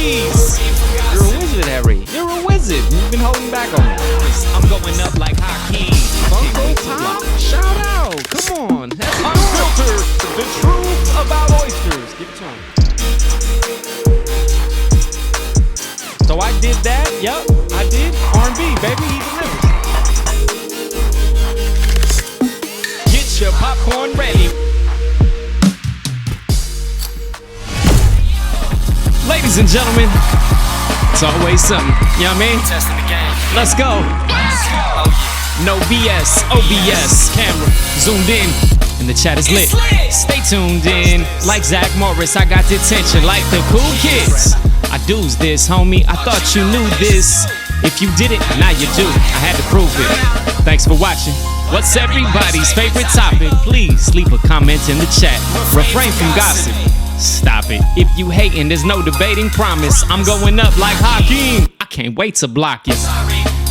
keys. You're a wizard, Harry. You're a wizard. You've been holding back on me. I'm going up like hockey. Funko Pop, shout out. Come on. That's Unfiltered, the truth about oysters. Give it to him. So I did that. Yup, I did. R&B, baby. He's a Get your popcorn ready. Ladies and gentlemen, it's always something. You know what I mean? Testing the game. Let's go. Oh, yeah. No BS, OBS, camera zoomed in, and the chat is lit. Stay tuned in. Like Zach Morris, I got detention like the cool kids. I do's this, homie. I thought you knew this. If you did it, now you do. I had to prove it. Thanks for watching. What's everybody's favorite topic? Please leave a comment in the chat. Refrain from gossip. Stop it. If you hating, there's no debating. Promise, I'm going up like Hakeem. I can't wait to block you.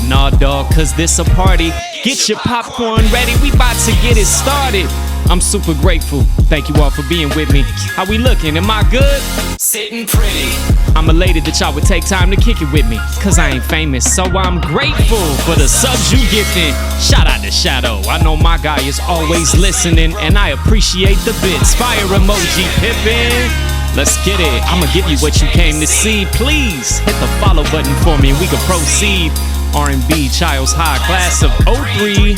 Nah, dog, cause this a party. Get your popcorn ready. We about to get it started. I'm super grateful. Thank you all for being with me. How we looking? Am I good? Sitting pretty. I'm elated that y'all would take time to kick it with me. Cause I ain't famous, so I'm grateful for the subs you gifting. Shout out to Shadow. I know my guy is always listening, and I appreciate the bits. Fire emoji, Pippin. Let's get it. I'ma give you what you came to see. Please hit the follow button for me and we can proceed. R&B, Child's High, class of 03.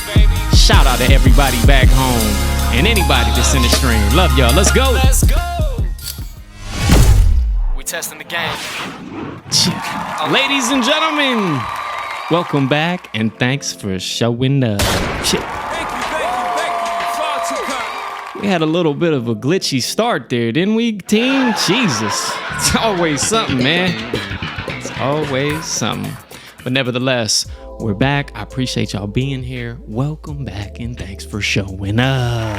Shout out to everybody back home and anybody that's in the stream. Love y'all. Let's go. Let's go. We testing the game. Ladies and gentlemen, welcome back and thanks for showing up. Thank you. Far too kind. We had a little bit of a glitchy start there, didn't we, team? Jesus. It's always something, man. It's always something. But nevertheless, we're back. I appreciate y'all being here. Welcome back and thanks for showing up.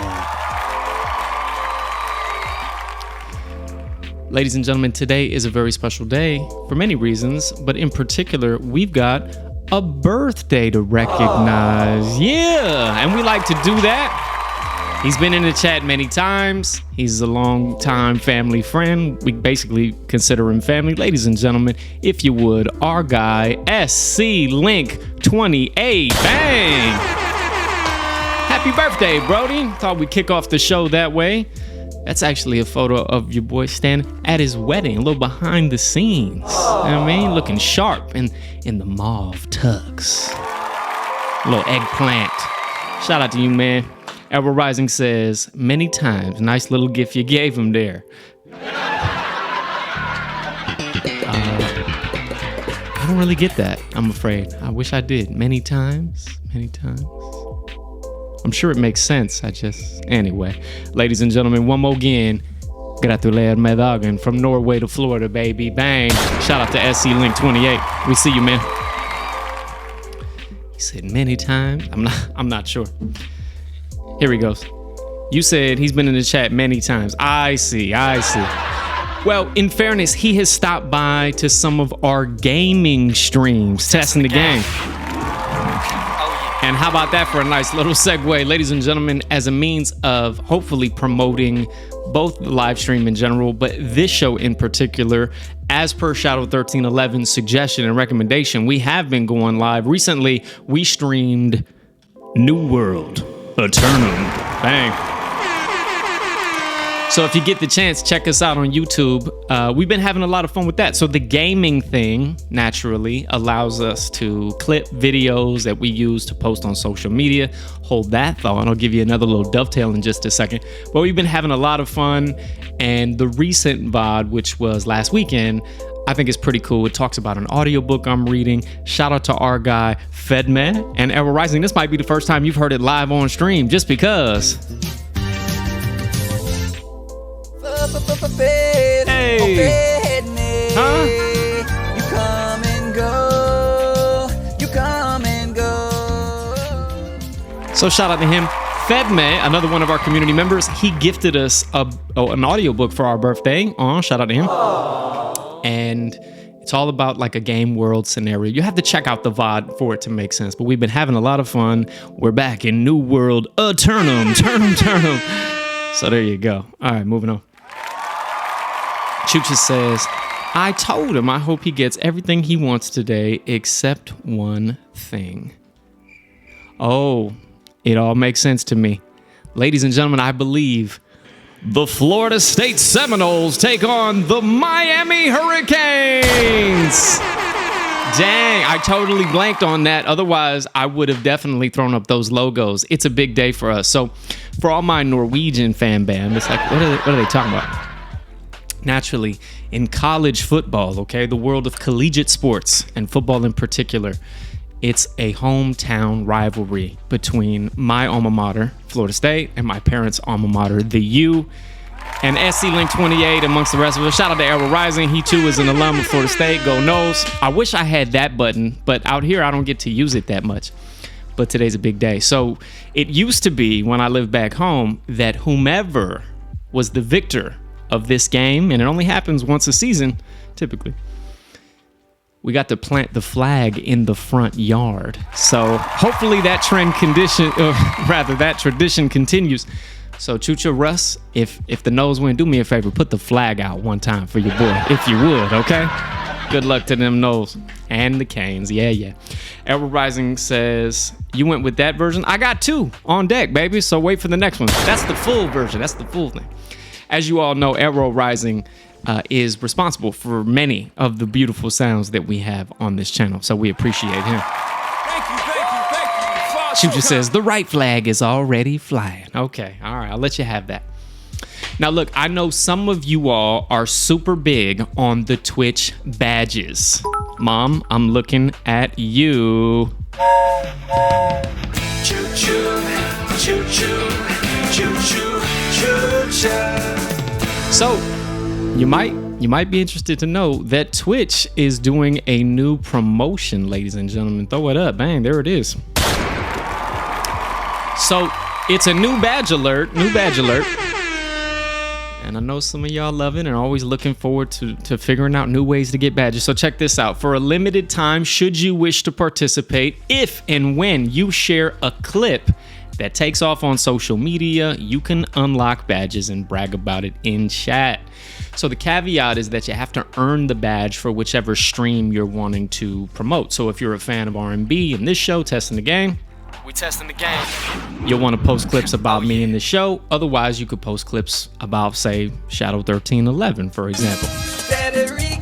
Ladies and gentlemen, today is a very special day for many reasons, but in particular, we've got a birthday to recognize. Yeah, and we like to do that. He's been in the chat many times. He's a long-time family friend. We basically consider him family. Ladies and gentlemen, if you would, our guy, SC-Link28. Bang! Happy birthday, Brody. Thought we'd kick off the show that way. That's actually a photo of your boy standing at his wedding, a little behind the scenes. You know what I mean? Looking sharp in the mauve tux. A little eggplant. Shout out to you, man. AeroRising says, many times. Nice little gift you gave him there. I don't really get that, I'm afraid. I wish I did. Many times. I'm sure it makes sense. Anyway. Ladies and gentlemen, one more again. Gratulerer med dagen from Norway to Florida, baby. Bang. Shout out to SC-Link28. We see you, man. He said many times. I'm not sure. Here he goes. You said he's been in the chat many times. I see. Well, in fairness, he has stopped by to some of our gaming streams, testing the game. And how about that for a nice little segue, ladies and gentlemen, as a means of hopefully promoting both the live stream in general, but this show in particular, as per Shadow 1311's suggestion and recommendation, we have been going live. Recently, we streamed New World. Eternum. Bang. So if you get the chance, check us out on YouTube. We've been having a lot of fun with that. So the gaming thing naturally allows us to clip videos that we use to post on social media. Hold that thought. I'll give you another little dovetail in just a second. But we've been having a lot of fun. And the recent VOD, which was last weekend, I think it's pretty cool. It talks about an audiobook I'm reading. Shout out to our guy, Fedman and AeroRising. This might be the first time you've heard it live on stream, just because. Hey. Huh? You come and go. So shout out to him. Fedme, another one of our community members, he gifted us an audiobook for our birthday. Shout out to him. And it's all about like a game world scenario. You have to check out the VOD for it to make sense. But we've been having a lot of fun. We're back in New World Eternum. So there you go. All right, moving on. Chucha says, I told him I hope he gets everything he wants today except one thing. Oh, it all makes sense to me. Ladies and gentlemen, I believe the Florida State Seminoles take on the Miami Hurricanes. Dang, I totally blanked on that. Otherwise, I would have definitely thrown up those logos. It's a big day for us. So for all my Norwegian fan band, it's like, what are they talking about? Naturally, in college football, okay, the world of collegiate sports and football in particular, it's a hometown rivalry between my alma mater, Florida State, and my parents' alma mater, the U, and SC-Link28 amongst the rest of us. Shout out to AeroRising. He too is an alum of Florida State. Go Noles. I wish I had that button, but out here I don't get to use it that much. But today's a big day. So it used to be when I lived back home that whomever was the victor of this game, and it only happens once a season, typically, we got to plant the flag in the front yard. So hopefully that tradition continues. So Chucha Russ, if the Noles win, do me a favor, put the flag out one time for your boy, if you would, okay? Good luck to them Noles and the Canes. Yeah. AeroRising says, you went with that version? I got two on deck, baby, so wait for the next one. That's the full version. That's the full thing. As you all know, AeroRising is responsible for many of the beautiful sounds that we have on this channel, so we appreciate him. Thank you. Chucha says, the right flag is already flying. Okay, all right, I'll let you have that. Now, look, I know some of you all are super big on the Twitch badges. Mom, I'm looking at you. So, you might be interested to know that Twitch is doing a new promotion, ladies and gentlemen. Throw it up. Bang, there it is. So, it's a new badge alert. And I know some of y'all love it and are always looking forward to figuring out new ways to get badges. So check this out. For a limited time, should you wish to participate, if and when you share a clip that takes off on social media, you can unlock badges and brag about it in chat. So the caveat is that you have to earn the badge for whichever stream you're wanting to promote. So if you're a fan of R&B in this show, Testing the Game, we testing the game, you'll want to post clips about me in the show. Otherwise, you could post clips about, say, Shadow 1311, for example.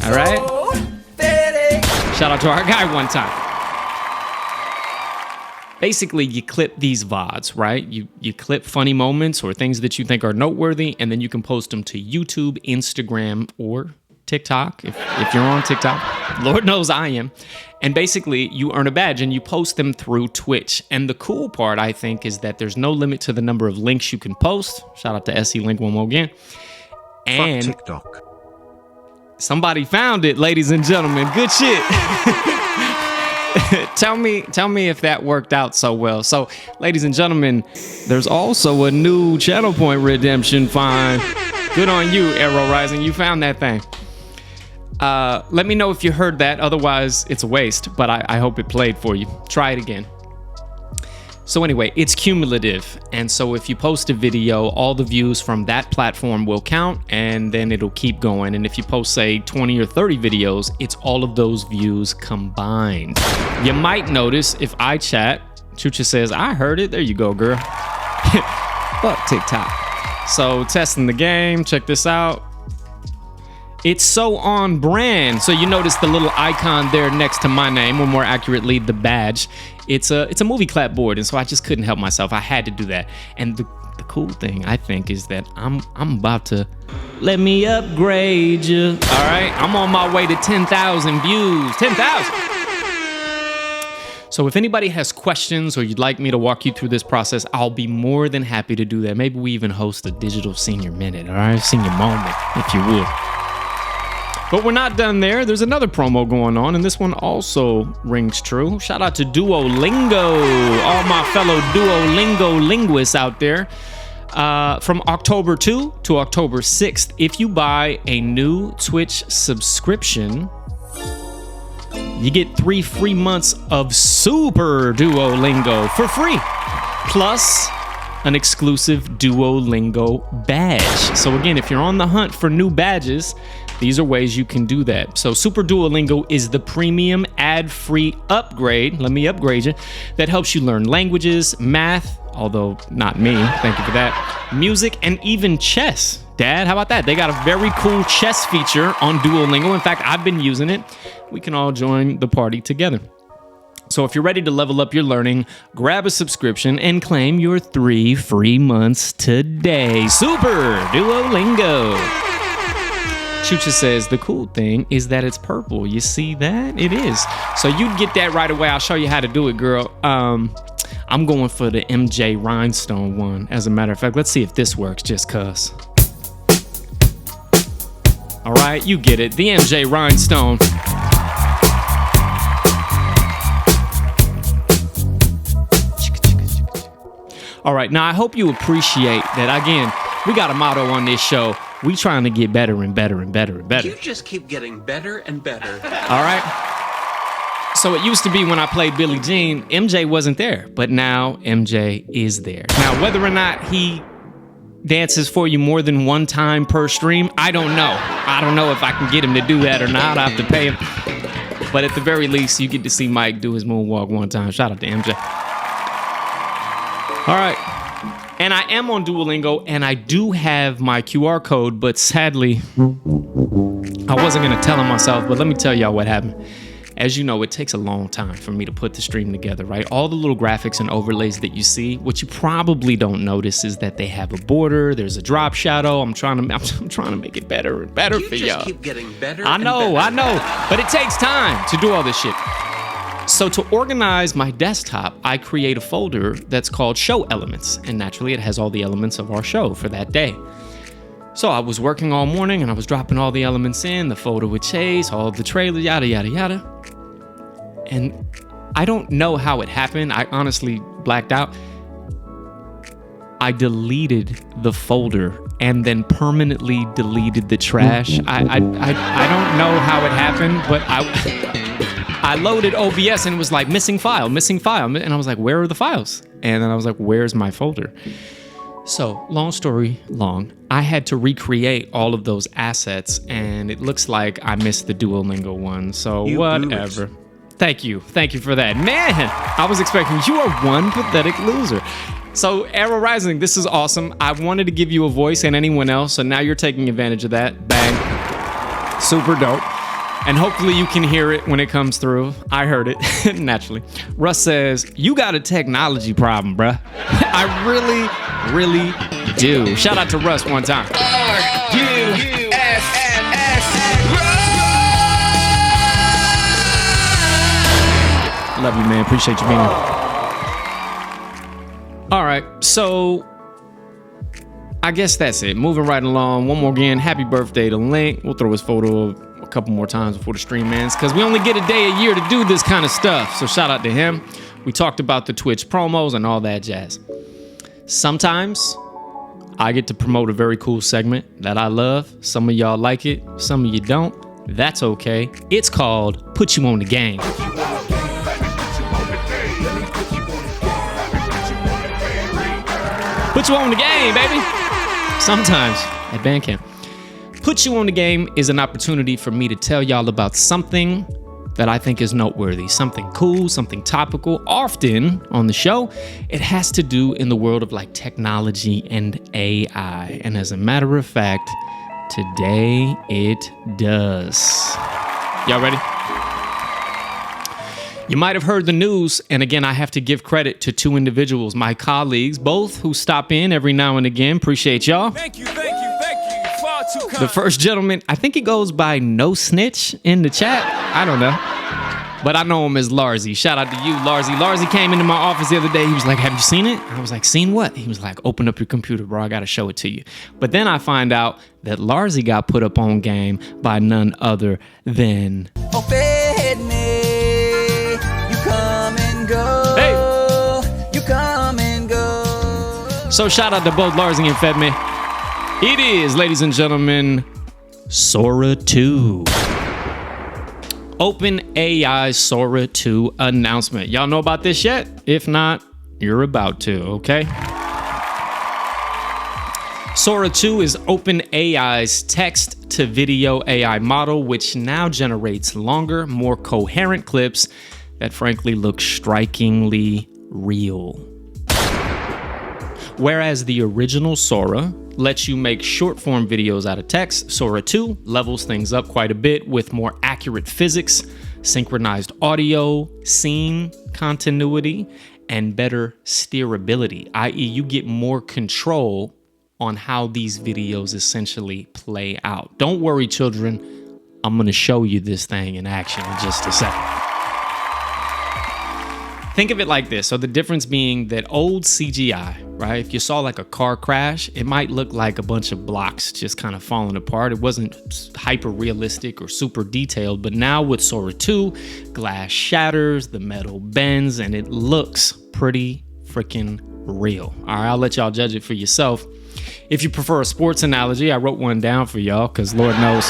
All right? Shout out to our guy one time. Basically, you clip these VODs, right? You clip funny moments or things that you think are noteworthy, and then you can post them to YouTube, Instagram, or TikTok, if you're on TikTok. Lord knows I am. And basically, you earn a badge and you post them through Twitch. And the cool part, I think, is that there's no limit to the number of links you can post. Shout out to SC-Link one more again. And fuck TikTok. Somebody found it, ladies and gentlemen. Good shit. Tell me if that worked out so well. So, ladies and gentlemen, there's also a new channel point redemption fine. Good on you, AeroRising. You found that thing. Let me know if you heard that. Otherwise, it's a waste, but I hope it played for you. Try it again. So anyway, it's cumulative. And so if you post a video, all the views from that platform will count, and then it'll keep going. And if you post, say, 20 or 30 videos, it's all of those views combined. You might notice if I chat, Chucha says, I heard it. There you go, girl. Fuck TikTok. So testing the game. Check this out. It's so on brand. So you notice the little icon there next to my name, or more accurately, the badge. It's a movie clapboard, and so I just couldn't help myself. I had to do that. And the cool thing, I think, is that I'm about to let me upgrade you. All right, I'm on my way to 10,000 views. 10,000. So if anybody has questions or you'd like me to walk you through this process, I'll be more than happy to do that. Maybe we even host a digital senior minute, all right? Senior moment, if you would. But we're not done there. There's another promo going on, and this one also rings true. Shout out to Duolingo, all my fellow Duolingo linguists out there. From October 2 to October 6th, if you buy a new Twitch subscription, you get 3 free months of Super Duolingo for free, plus an exclusive Duolingo badge. So again, if you're on the hunt for new badges, these are ways you can do that. So Super Duolingo is the premium ad-free upgrade, let me upgrade you, that helps you learn languages, math, although not me, thank you for that, music, and even chess. Dad, how about that? They got a very cool chess feature on Duolingo. In fact, I've been using it. We can all join the party together. So if you're ready to level up your learning, grab a subscription and claim your 3 free months today. Super Duolingo. Chucha says, the cool thing is that it's purple. You see that? It is. So you'd get that right away. I'll show you how to do it, girl. I'm going for the MJ Rhinestone one. As a matter of fact, let's see if this works just cuz. All right, you get it. The MJ Rhinestone. All right, now I hope you appreciate that. Again, we got a motto on this show. We trying to get better and better and better and better. You just keep getting better and better. All right. So it used to be when I played Billie Jean, MJ wasn't there, but now MJ is there. Now, whether or not he dances for you more than one time per stream, I don't know. I don't know if I can get him to do that or not. I have to pay him. But at the very least, you get to see Mike do his moonwalk one time. Shout out to MJ. All right. And I am on Duolingo, and I do have my QR code, but sadly, I wasn't going to tell him myself, but let me tell y'all what happened. As you know, it takes a long time for me to put the stream together, right? All the little graphics and overlays that you see, what you probably don't notice is that they have a border, there's a drop shadow. I'm trying to make it better and better for y'all. You just keep getting better. I know, but it takes time to do all this shit. So to organize my desktop, I create a folder that's called Show Elements, and naturally it has all the elements of our show for that day. So I was working all morning and I was dropping all the elements in, the folder with Chase, all the trailer, yada, yada, yada. And I don't know how it happened. I honestly blacked out. I deleted the folder and then permanently deleted the trash. I don't know how it happened, but I loaded OBS and it was like missing file. And I was like, where are the files? And then I was like, where's my folder? So long story long, I had to recreate all of those assets and it looks like I missed the Duolingo one. So whatever. Thank you for that. Man, I was expecting you are one pathetic loser. So AeroRising, this is awesome. I wanted to give you a voice and anyone else. So now you're taking advantage of that. Bang. Super dope. And hopefully you can hear it when it comes through. I heard it, naturally. Russ says, you got a technology problem, bruh. I really do. Shout out to Russ one time. R-U-S-S-S. Love you, man. Appreciate you being here. All right, so I guess that's it. Moving right along. One more again. Happy birthday to Link. We'll throw his photo a couple more times before the stream ends because we only get a day a year to do this kind of stuff. So shout out to him. We talked about the Twitch promos and all that jazz. Sometimes I get to promote a very cool segment that I love. Some of y'all like it. Some of you don't. That's okay. It's called Put You on the Game. Put you on the game, baby. Sometimes at Bandcamp. Put You on the Game is an opportunity for me to tell y'all about something that I think is noteworthy, something cool, something topical. Often on the show, it has to do in the world of like technology and AI. And as a matter of fact, today it does. Y'all ready? You might have heard the news, and again, I have to give credit to two individuals, my colleagues, both who stop in every now and again. Appreciate y'all. Thank you. Far too kind. The first gentleman, I think he goes by No Snitch in the chat. I don't know. But I know him as Larzy. Shout out to you, Larzy. Larzy came into my office the other day. He was like, have you seen it? I was like, seen what? He was like, open up your computer, bro. I got to show it to you. But then I find out that Larzy got put up on game by none other than... Hey. You come and go. So shout out to both Larzy and Fedme. It is, ladies and gentlemen, Sora 2. OpenAI Sora 2 announcement. Y'all know about this yet? If not, you're about to, okay? Sora 2 is OpenAI's text-to-video AI model, which now generates longer, more coherent clips that frankly look strikingly real. Whereas the original Sora lets you make short-form videos out of text, Sora 2 levels things up quite a bit with more accurate physics, synchronized audio, scene continuity, and better steerability, i.e. you get more control on how these videos essentially play out. Don't worry, children. I'm gonna show you this thing in action in just a second. Think of it like this. So the difference being that old CGI, right? If you saw like a car crash, it might look like a bunch of blocks just kind of falling apart. It wasn't hyper realistic or super detailed, but now with Sora 2, glass shatters, the metal bends, and it looks pretty freaking real. All right, I'll let y'all judge it for yourself. If you prefer a sports analogy, I wrote one down for y'all because Lord knows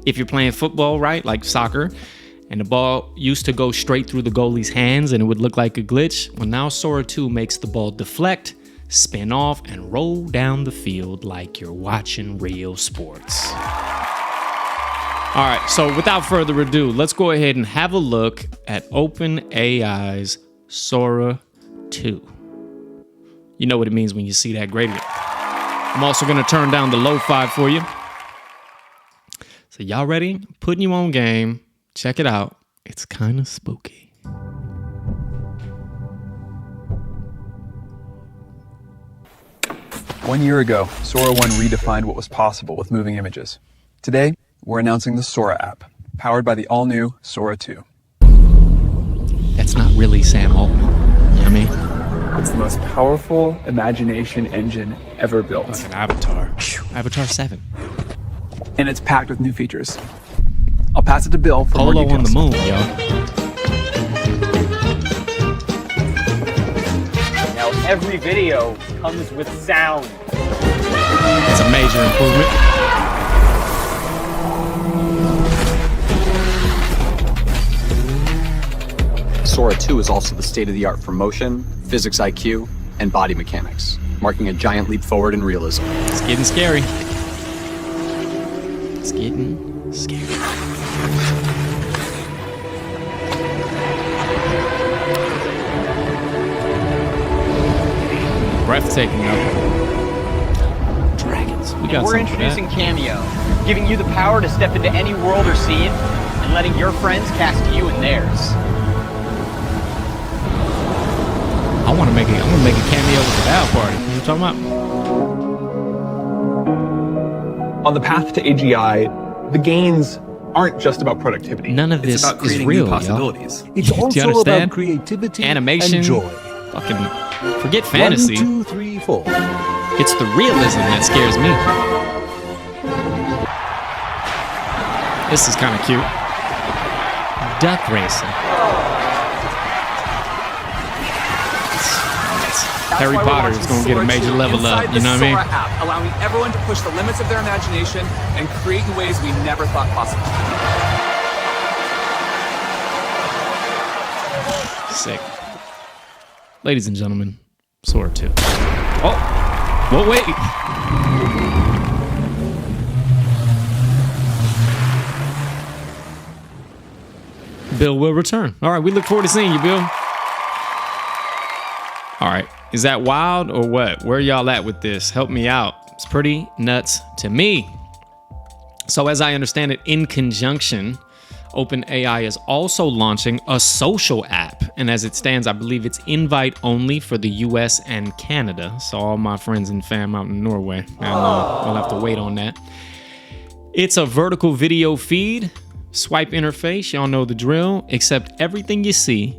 if you're playing football, right, like soccer, and the ball used to go straight through the goalie's hands and it would look like a glitch, well, now Sora 2 makes the ball deflect, spin off, and roll down the field like you're watching real sports. All right, so without further ado, let's go ahead and have a look at OpenAI's Sora 2. You know what it means when you see that gradient. I'm also gonna turn down the lo-fi for you. So y'all ready? Putting you on game. Check it out. It's kind of spooky. One year ago, Sora 1 redefined what was possible with moving images. Today, we're announcing the Sora app, powered by the all-new Sora 2. That's not really Sam Altman. You know what I mean? It's the most powerful imagination engine ever built. Like an Avatar. Avatar 7. And it's packed with new features. I'll pass it to Bill for more Polo details. on the moon, yo. Now every video comes with sound. It's a major improvement. Sora 2 is also the state-of-the-art for motion, physics IQ, and body mechanics, marking a giant leap forward in realism. It's getting scary. It's getting scary. Breathtaking, though. Dragons. We got We're introducing Cameo, giving you the power to step into any world or scene and letting your friends cast you in theirs. I'm gonna make a cameo with the Val Party. You talking about? On the path to AGI, the gains aren't just about productivity. None of this is real, possibilities. Yo. It's Do you also understand? about creativity, Animation, and joy. Fucking forget fantasy. 1, 2, 3, 4. It's the realism that scares me. This is kind of cute. Duck racing. Harry Potter is going to get a major level up, you know what I mean? Sora app, allowing everyone to push the limits of their imagination and create in ways we never thought possible. Sick. Ladies and gentlemen, Sora 2. Oh, whoa, wait. Bill will return. All right, we look forward to seeing you, Bill. All right, is that wild or what? Where y'all at with this? Help me out. It's pretty nuts to me. So as I understand it, in conjunction, OpenAI is also launching a social app. And as it stands, I believe it's invite only for the US and Canada. So all my friends and fam out in Norway, we'll have to wait on that. It's a vertical video feed, swipe interface, y'all know the drill, except everything you see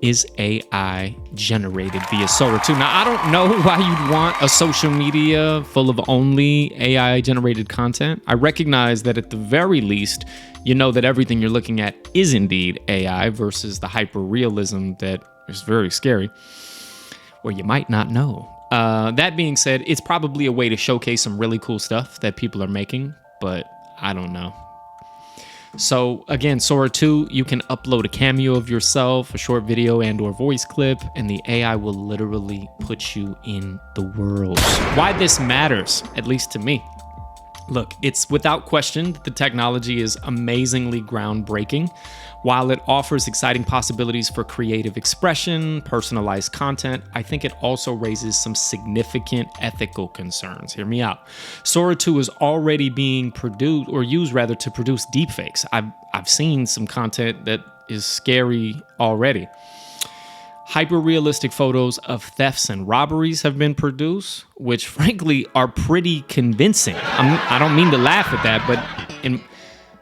is AI generated via Sora 2. Now, I don't know why you'd want a social media full of only AI generated content. I recognize that at the very least, you know that everything you're looking at is indeed AI versus the hyper realism that is very scary, or you might not know. That being said, it's probably a way to showcase some really cool stuff that people are making, but I don't know. So again, Sora 2, you can upload a cameo of yourself, a short video and or voice clip, and the AI will literally put you in the world. Why this matters, at least to me. Look, it's without question that the technology is amazingly groundbreaking. While it offers exciting possibilities for creative expression, personalized content, I think it also raises some significant ethical concerns. Hear me out. Sora 2 is already being produced, or used rather, to produce deepfakes. I've seen some content that is scary already. Hyper-realistic photos of thefts and robberies have been produced, which frankly are pretty convincing. I don't mean to laugh at that, but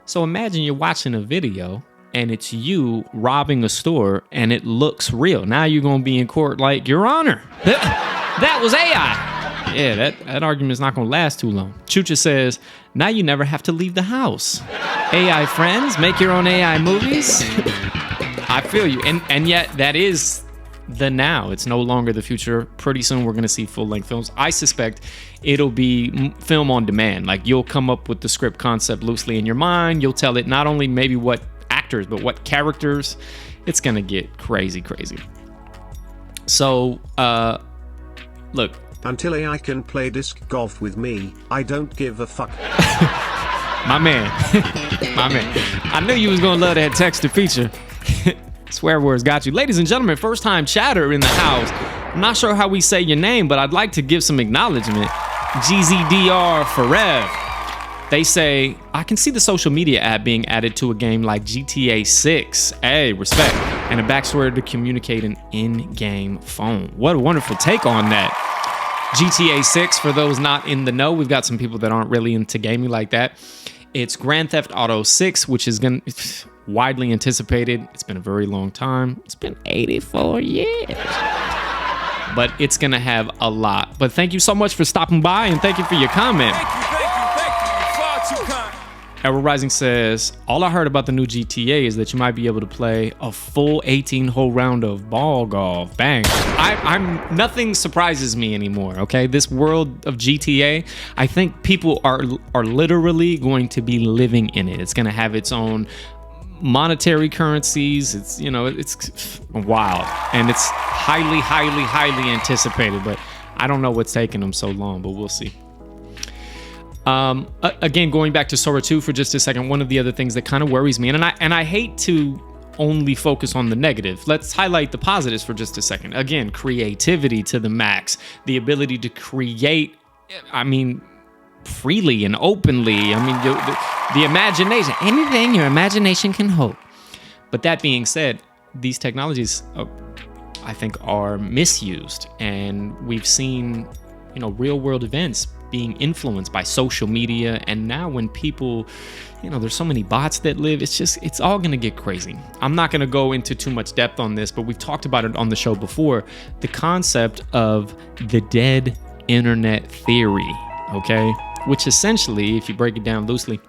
so imagine you're watching a video and it's you robbing a store and it looks real. Now you're gonna be in court like, Your Honor, that was AI. Yeah, that argument's not gonna last too long. Chucha says, now you never have to leave the house. AI friends, make your own AI movies. I feel you, and yet that is the now. It's no longer the future. Pretty soon we're gonna see full-length films. I suspect it'll be film on demand. Like, you'll come up with the script concept loosely in your mind. You'll tell it not only maybe what actors, but what characters. It's gonna get crazy. So, look. Until AI can play disc golf with me, I don't give a fuck. My man. I knew you was gonna love that text to feature. Swear words got you. Ladies and gentlemen, first time chatter in the house. I'm not sure how we say your name, but I'd like to give some acknowledgement. GZDR Forever. They say, I can see the social media app being added to a game like GTA 6. Hey, respect. And a backstory to communicate an in-game phone. What a wonderful take on that. GTA 6, for those not in the know, we've got some people that aren't really into gaming like that. It's Grand Theft Auto 6, which is it's widely anticipated. It's been a very long time. It's been 84 years. But it's gonna have a lot. But thank you so much for stopping by, and thank you for your comment. Thank you. You're far too kind. AeroRising says, all I heard about the new GTA is that you might be able to play a full 18-hole round of ball golf. Bang. Nothing surprises me anymore, okay? This world of GTA, I think people are literally going to be living in it. It's gonna have its own monetary currencies. It's wild. And it's highly anticipated, but I don't know what's taking them so long, but we'll see. Again, going back to Sora 2 for just a second, one of the other things that kind of worries me, and I hate to only focus on the negative. Let's highlight the positives for just a second. Again, creativity to the max, the ability to create, freely and openly. The imagination, anything your imagination can hope. But that being said, these technologies, I think, are misused, and we've seen, real world events being influenced by social media. And now when people, there's so many bots that live, it's all gonna get crazy. I'm not gonna go into too much depth on this, but we've talked about it on the show before, the concept of the dead internet theory, okay? Which essentially, if you break it down loosely,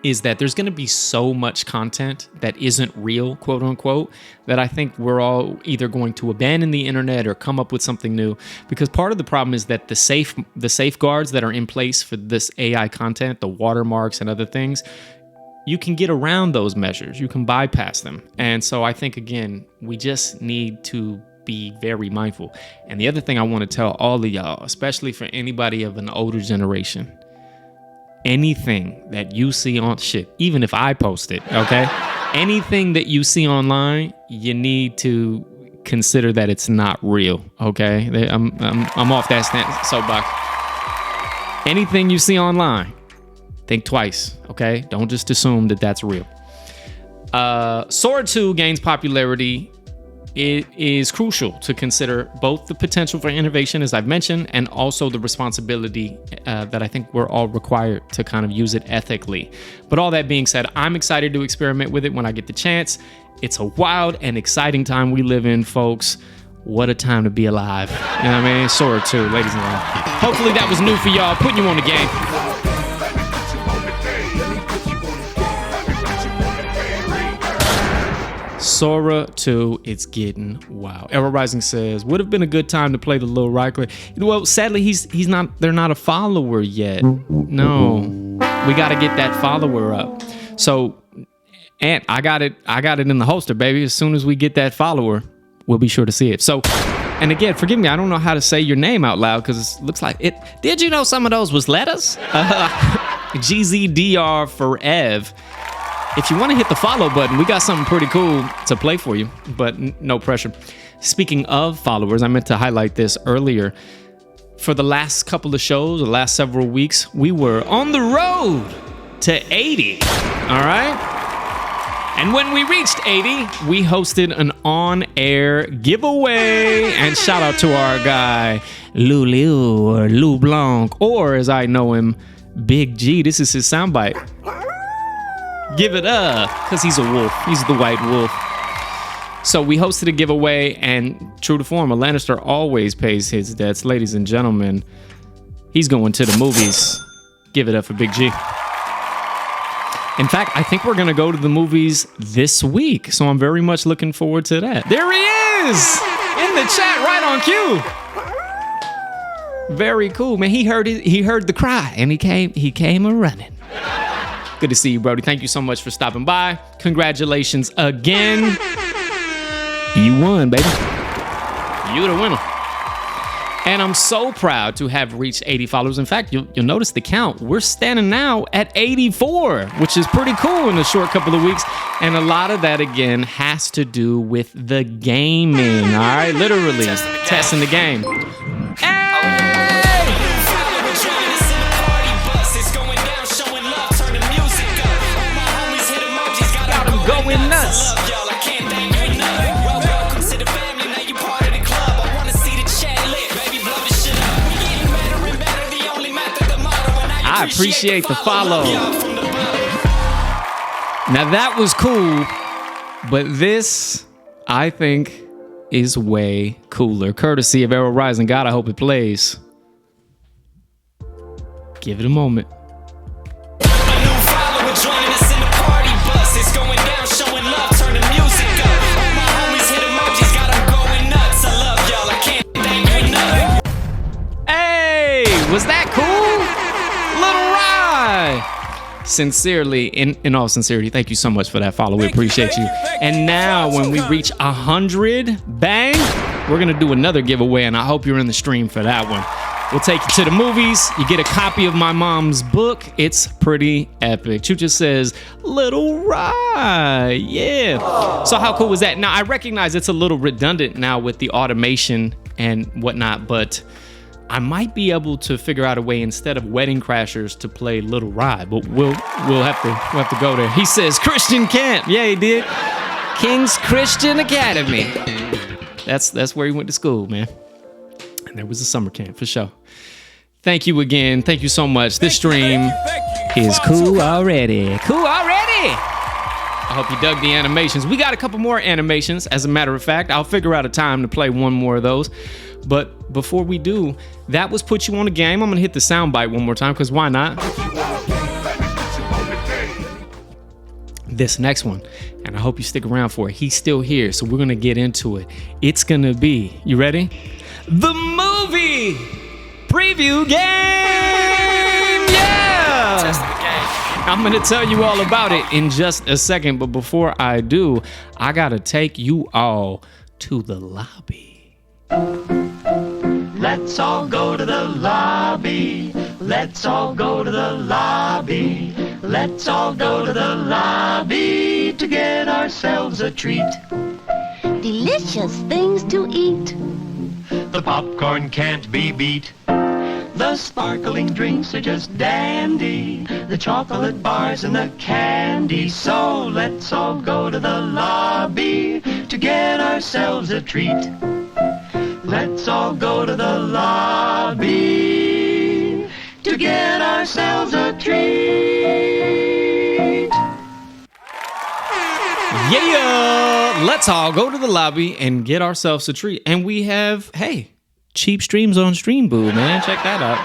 is that there's going to be so much content that isn't real, quote unquote, that I think we're all either going to abandon the internet or come up with something new. Because part of the problem is that the safeguards that are in place for this AI content, the watermarks and other things, you can get around those measures. You can bypass them. And so I think, again, we just need to be very mindful. And the other thing I want to tell all of y'all, especially for anybody of an older generation, anything that you see on even if I post it, okay? Anything that you see online, you need to consider that it's not real, okay? I'm off that soapbox. Anything you see online, think twice, okay? Don't just assume that that's real. Sora 2 gains popularity. It is crucial to consider both the potential for innovation, as I've mentioned, and also the responsibility that I think we're all required to kind of use it ethically. But all that being said, I'm excited to experiment with it when I get the chance. It's a wild and exciting time we live in, folks. What a time to be alive. You know what I mean? Sora 2, ladies and gentlemen. Hopefully that was new for y'all, putting you on the game. Sora 2, it's getting wild. AeroRising says, would have been a good time to play the little right click. Well, sadly, they're not a follower yet. No, we got to get that follower up. So And I got it in the holster, baby. As soon as we get that follower, we'll be sure to see it. So, and again, forgive me, I don't know how to say your name out loud because it looks like it. Did you know some of those was letters? GZDR Forev. If you want to hit the follow button, we got something pretty cool to play for you, but no pressure. Speaking of followers, I meant to highlight this earlier. For the last couple of shows, the last several weeks, we were on the road to 80, all right? And when we reached 80, we hosted an on-air giveaway. And shout out to our guy, Lou or Lou Blanc, or as I know him, Big G. This is his soundbite. Give it up, because he's a wolf. He's the white wolf. So we hosted a giveaway, and true to form, a Lannister always pays his debts. Ladies and gentlemen, he's going to the movies. Give it up for Big G. In fact, I think we're going to go to the movies this week, so I'm very much looking forward to that. There he is! In the chat, right on cue. Very cool, man. He heard the cry, and he came a-running. Good to see you, Brody. Thank you so much for stopping by. Congratulations again. You won, baby. You're the winner. And I'm so proud to have reached 80 followers. In fact, you'll notice the count. We're standing now at 84, which is pretty cool in a short couple of weeks. And a lot of that, again, has to do with the gaming, all right? Literally, testing the game. Got them going nuts. I appreciate the follow. Now that was cool, but this, I think, is way cooler. Courtesy of AeroRising. God, I hope it plays. Give it a moment. Hey, was that cool? Sincerely, in all sincerity, thank you so much for that follow. We appreciate you. And now, when we reach 100, bang, we're gonna do another giveaway, and I hope you're in the stream for that one. We'll take you to the movies. You get a copy of my mom's book. It's pretty epic. Chucha says, Little Rye, yeah. So how cool was that? Now, I recognize it's a little redundant now with the automation and whatnot, but I might be able to figure out a way instead of Wedding Crashers to play Little Rye, but we'll have to go there. He says Christian Camp. Yeah, he did. King's Christian Academy. That's where he went to school, man. And there was a summer camp for sure. Thank you again. Thank you so much. This stream is cool already. Cool already. I hope you dug the animations. We got a couple more animations, as a matter of fact. I'll figure out a time to play one more of those. But before we do, that was Put You on a Game. I'm going to hit the soundbite one more time, because why not? This next one, and I hope you stick around for it. He's still here, so we're going to get into it. It's going to be, you ready? The movie preview game! Yeah! I'm going to tell you all about it in just a second, but before I do, I got to take you all to the lobby. Let's all go to the lobby. Let's all go to the lobby. Let's all go to the lobby to get ourselves a treat. Delicious things to eat. The popcorn can't be beat. The sparkling drinks are just dandy. The chocolate bars and the candy. So let's all go to the lobby to get ourselves a treat. Let's all go to the lobby to get ourselves a treat. Yeah! Let's all go to the lobby and get ourselves a treat. And we have, hey, cheap streams on Stream Boo, man. Check that out.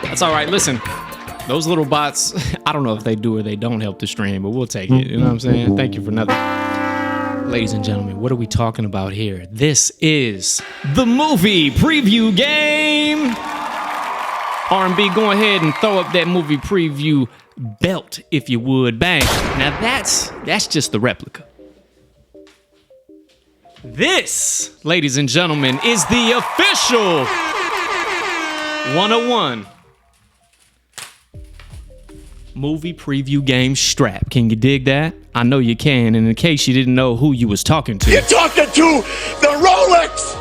That's all right. Listen, those little bots, I don't know if they do or they don't help the stream, but we'll take it. You know what I'm saying? Thank you for nothing. Ladies and gentlemen, what are we talking about here? This is the movie preview game. R&B, go ahead and throw up that movie preview belt, if you would. Bang. Now that's just the replica. This, ladies and gentlemen, is the official 101 movie preview game strap. Can you dig that? I know you can, and in case you didn't know who you was talking to. You're talking to the Rolex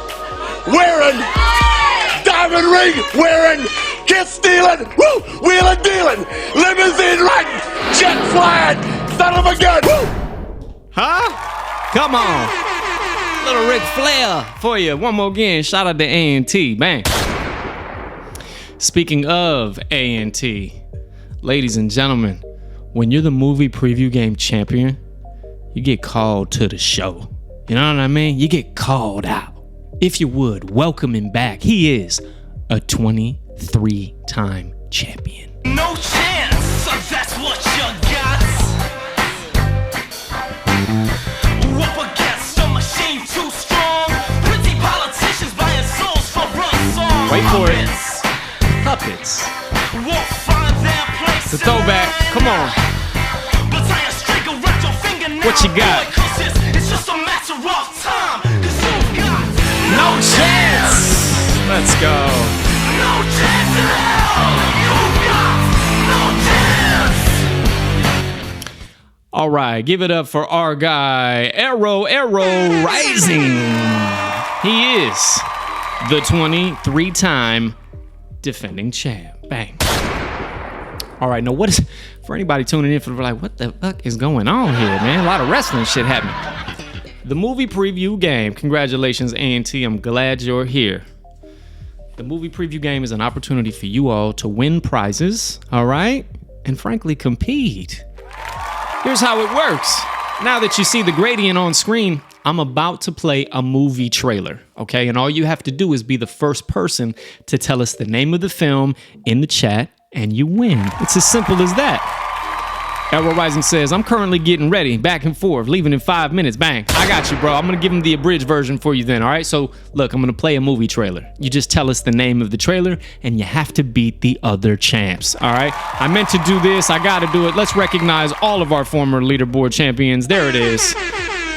wearing, diamond ring wearing, kiss stealing, woo, wheeling dealing, limousine riding, jet flying, son of a gun, woo! Huh? Come on. Little Ric Flair for you. One more again. Shout out to A&T. Bang. Speaking of A&T, ladies and gentlemen, when you're the movie preview game champion, you get called to the show. You know what I mean? You get called out. If you would, welcome him back. He is a 23-time champion. No chance, so that's what you got. Up against a machine too strong. Pretty politicians buying souls for run songs. Wait for it. Puppets. Won't find their place. The throwback. Come on. What you got? It's just a matter of time. 'Cause you got no chance. Let's go. No chance at all. You got no chance. All right, give it up for our guy, AeroRising. He is the 23-time defending champ. Bang. All right, now what is, for anybody tuning in for like, what the fuck is going on here, man? A lot of wrestling shit happening. The movie preview game. Congratulations, A&T. I'm glad you're here. The movie preview game is an opportunity for you all to win prizes, all right? And frankly, compete. Here's how it works. Now that you see the gradient on screen, I'm about to play a movie trailer, okay? And all you have to do is be the first person to tell us the name of the film in the chat, and you win. It's as simple as that. AeroRising says, I'm currently getting ready, back and forth, leaving in 5 minutes. Bang. I got you, bro. I'm going to give him the abridged version for you then, all right? So, look, I'm going to play a movie trailer. You just tell us the name of the trailer, and you have to beat the other champs, all right? I meant to do this. I got to do it. Let's recognize all of our former leaderboard champions. There it is.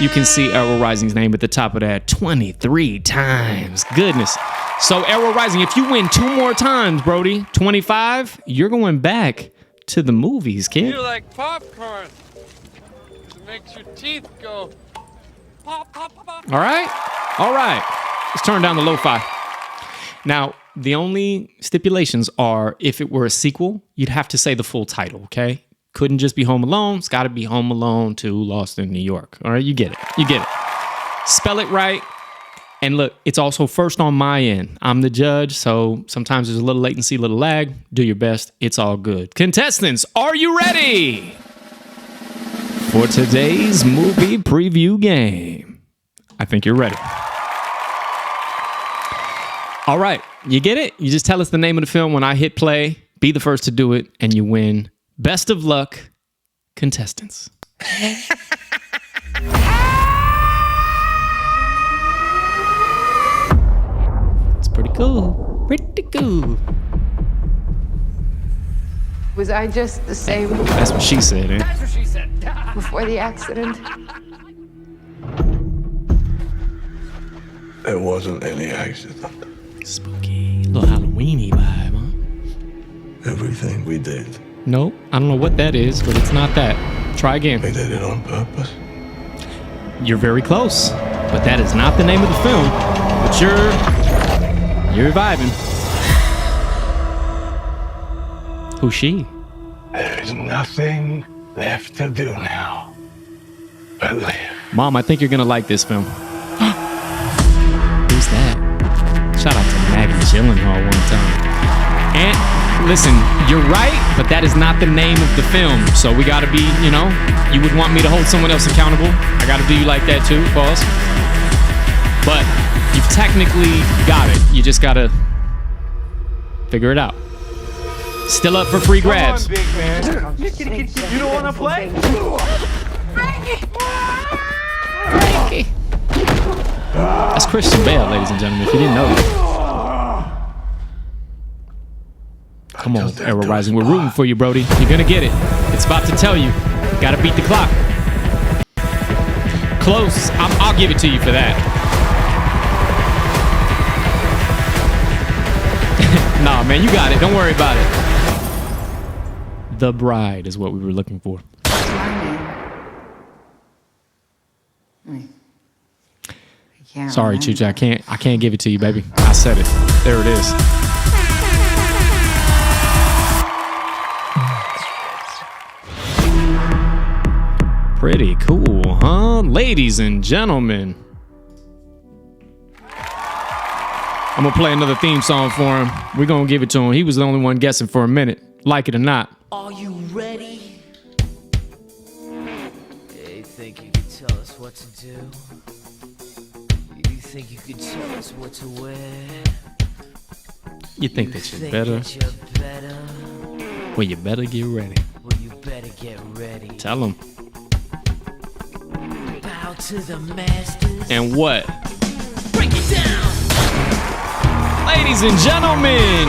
You can see AeroRising's name at the top of that 23 times. Goodness. So, AeroRising, if you win 2 more times, Brody, 25, you're going back to the movies, kid. You're like popcorn. It makes your teeth go pop, pop, pop, pop. All right? All right. Let's turn down the lo-fi. Now, the only stipulations are if it were a sequel, you'd have to say the full title, okay? Couldn't just be Home Alone. It's got to be Home Alone 2 Lost in New York. All right? You get it. You get it. Spell it right. And look, it's also first on my end. I'm the judge, so sometimes there's a little latency, a little lag. Do your best. It's all good. Contestants, are you ready for today's movie preview game? I think you're ready. All right, you get it? You just tell us the name of the film when I hit play. Be the first to do it, and you win. Best of luck, contestants. Pretty cool. Pretty cool. Was I just the same? That's what she said, eh? That's what she said. Before the accident? There wasn't any accident. Spooky. Little Halloween-y vibe, huh? Everything we did. Nope. I don't know what that is, but it's not that. Try again. We did it on purpose. You're very close, but that is not the name of the film. But you're vibing. Who's she? There's nothing left to do now but live. Mom, I think you're gonna like this film. Who's that? Shout out to Maggie Gyllenhaal one time. And listen, you're right, but that is not the name of the film. So we gotta be, you would want me to hold someone else accountable. I gotta do you like that too, boss. But you've technically got it. You just gotta figure it out. Still up for free grabs. Come on, big man. You don't want to play? That's Christian Bale, ladies and gentlemen, if you didn't know that. Come on, AeroRising. We're rooting for you, Brody. You're going to get it. It's about to tell you. Got to beat the clock. Close. I'll give it to you for that. Nah, man, you got it. Don't worry about it. The Bride is what we were looking for. Sorry, Chucha, I can't give it to you, baby. I said it. There it is. Pretty cool, huh? Ladies and gentlemen. I'm gonna play another theme song for him. We're gonna give it to him. He was the only one guessing for a minute. Like it or not. Are you ready? You think you can tell us what to do? You think you can tell us what to wear? You think that you're better? Well, you better get ready. Well, you better get ready. Tell him. Bow to the masters. And what? Break it down. Ladies and gentlemen,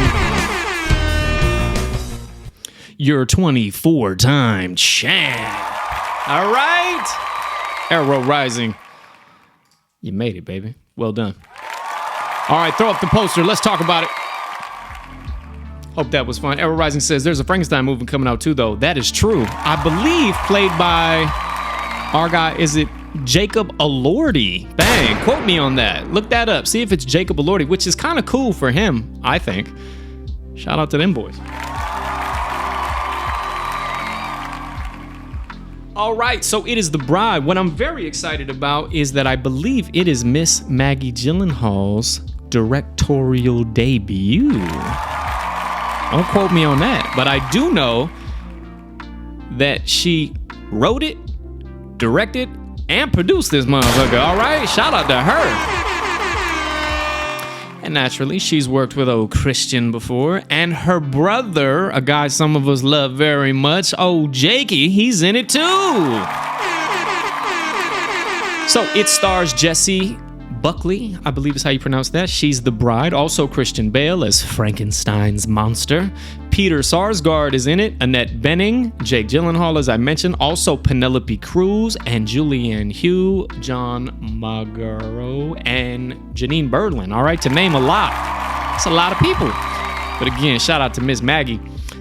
your 24-time champ. All right. AeroRising. You made it, baby. Well done. All right, throw up the poster. Let's talk about it. Hope that was fun. AeroRising says there's a Frankenstein movie coming out too, though. That is true. I believe played by our guy, is it Jacob Elordi? Bang, quote me on that. Look that up. See if it's Jacob Elordi, which is kind of cool for him, I think. Shout out to them boys. All right, so it is The Bride. What I'm very excited about is that I believe it is Miss Maggie Gyllenhaal's directorial debut. Don't quote me on that, but I do know that she wrote it, directed, and produced this motherfucker. All right, shout out to her. And naturally, she's worked with old Christian before, and her brother, a guy some of us love very much, old Jakey, he's in it too. So it stars Jessie Buckley, I believe is how you pronounce that. She's the bride. Also Christian Bale as Frankenstein's monster. Peter Sarsgaard is in it. Annette Bening, Jake Gyllenhaal, as I mentioned. Also Penelope Cruz and Julianne Hough, John Magaro, and Janine Berlin. All right, to name a lot. That's a lot of people. But again, shout out to Miss Maggie.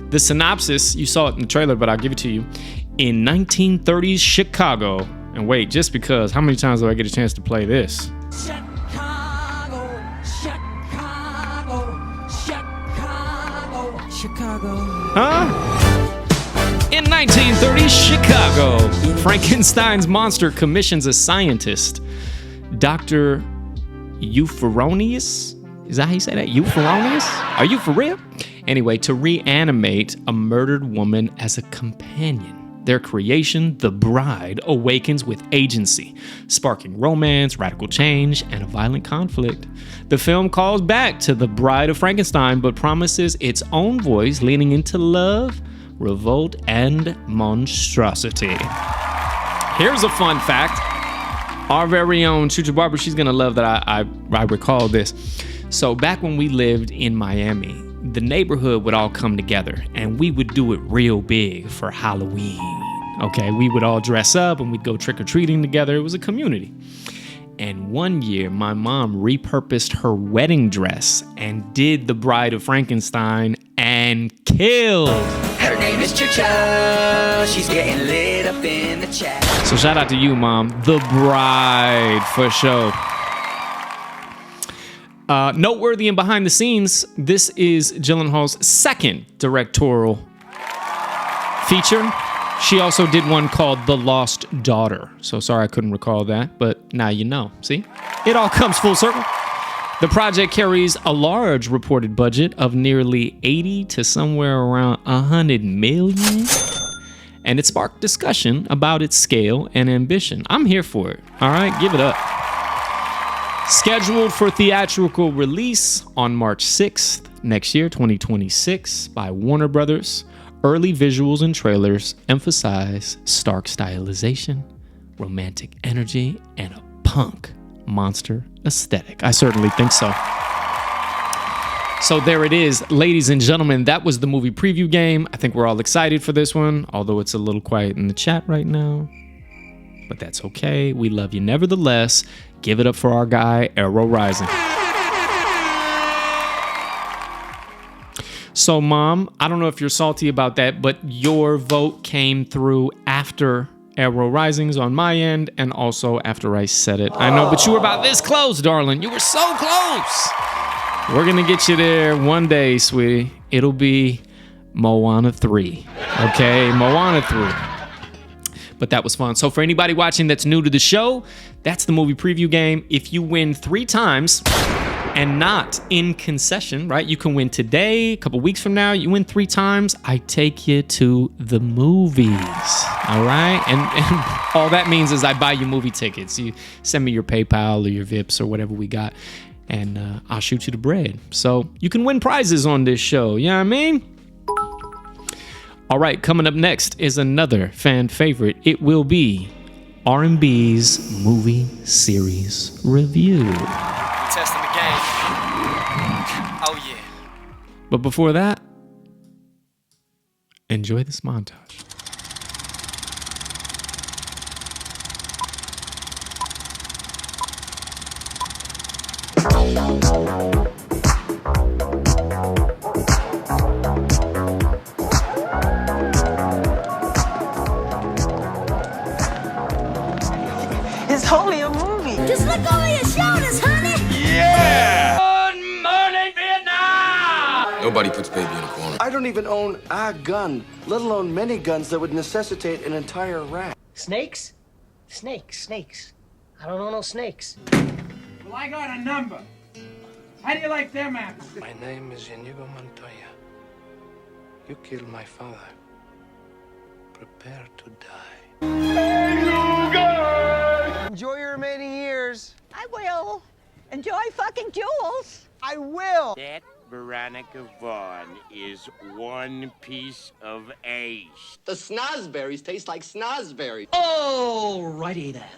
The synopsis, you saw it in the trailer, but I'll give it to you. In 1930s Chicago, and wait, just because, how many times do I get a chance to play this? Chicago. Huh? In 1930s Chicago, Frankenstein's monster commissions a scientist, Dr. Euphoronius. Is that how you say that? Euphoronius? Are you for real? Anyway, to reanimate a murdered woman as a companion. Their creation, The Bride, awakens with agency, sparking romance, radical change, and a violent conflict. The film calls back to The Bride of Frankenstein, but promises its own voice, leaning into love, revolt, and monstrosity. Here's a fun fact. Our very own Chucha Barber, she's gonna love that I recall this. So back when we lived in Miami, the neighborhood would all come together and we would do it real big for Halloween. Okay, we would all dress up and we'd go trick-or-treating together. It was a community. And one year, my mom repurposed her wedding dress and did The Bride of Frankenstein and killed. Her name is Chucha. She's getting lit up in the chat. So shout out to you, Mom. The Bride, for sure. Noteworthy and behind the scenes, this is Gyllenhaal's second directorial feature. She also did one called The Lost Daughter. So sorry I couldn't recall that, but now you know. See? It all comes full circle. The project carries a large reported budget of nearly 80 to somewhere around 100 million. And it sparked discussion about its scale and ambition. I'm here for it. All right, give it up. Scheduled for theatrical release on March 6th next year, 2026, by Warner Brothers. Early visuals and trailers emphasize stark stylization, romantic energy, and a punk monster aesthetic. I certainly think so. So there it is, ladies and gentlemen. That was the movie preview game. I think we're all excited for this one, although it's a little quiet in the chat right now. But that's okay. We love you nevertheless. Give it up for our guy, AeroRising. So, Mom, I don't know if you're salty about that, but your vote came through after AeroRising's on my end and also after I said it. I know, but you were about this close, darling. You were so close. We're going to get you there one day, sweetie. It'll be Moana 3. Okay, Moana 3. But that was fun. So for anybody watching that's new to the show, that's the movie preview game. If you win 3 times and not in concession, right? You can win today, a couple weeks from now. You win 3 times, I take you to the movies. All right? And all that means is I buy you movie tickets. You send me your PayPal or your Vips or whatever we got, and I'll shoot you the bread. So you can win prizes on this show. You know what I mean? All right, coming up next is another fan favorite. It will be R&B's movie series review. Testing the game. Oh, yeah. But before that, enjoy this montage. It's only a movie. Just look over your shoulders, honey. Yeah! Good morning, Vietnam! Nobody puts baby in a corner. I don't even own a gun, let alone many guns that would necessitate an entire rack. Snakes? Snakes. I don't know no snakes. Well, I got a number. How do you like them apples? My name is Inigo Montoya. You killed my father. Prepare to die. Enjoy your remaining years. I will. Enjoy fucking jewels. I will. That Veronica Vaughn is one piece of ace. The snozberries taste like snozberries. Alrighty then.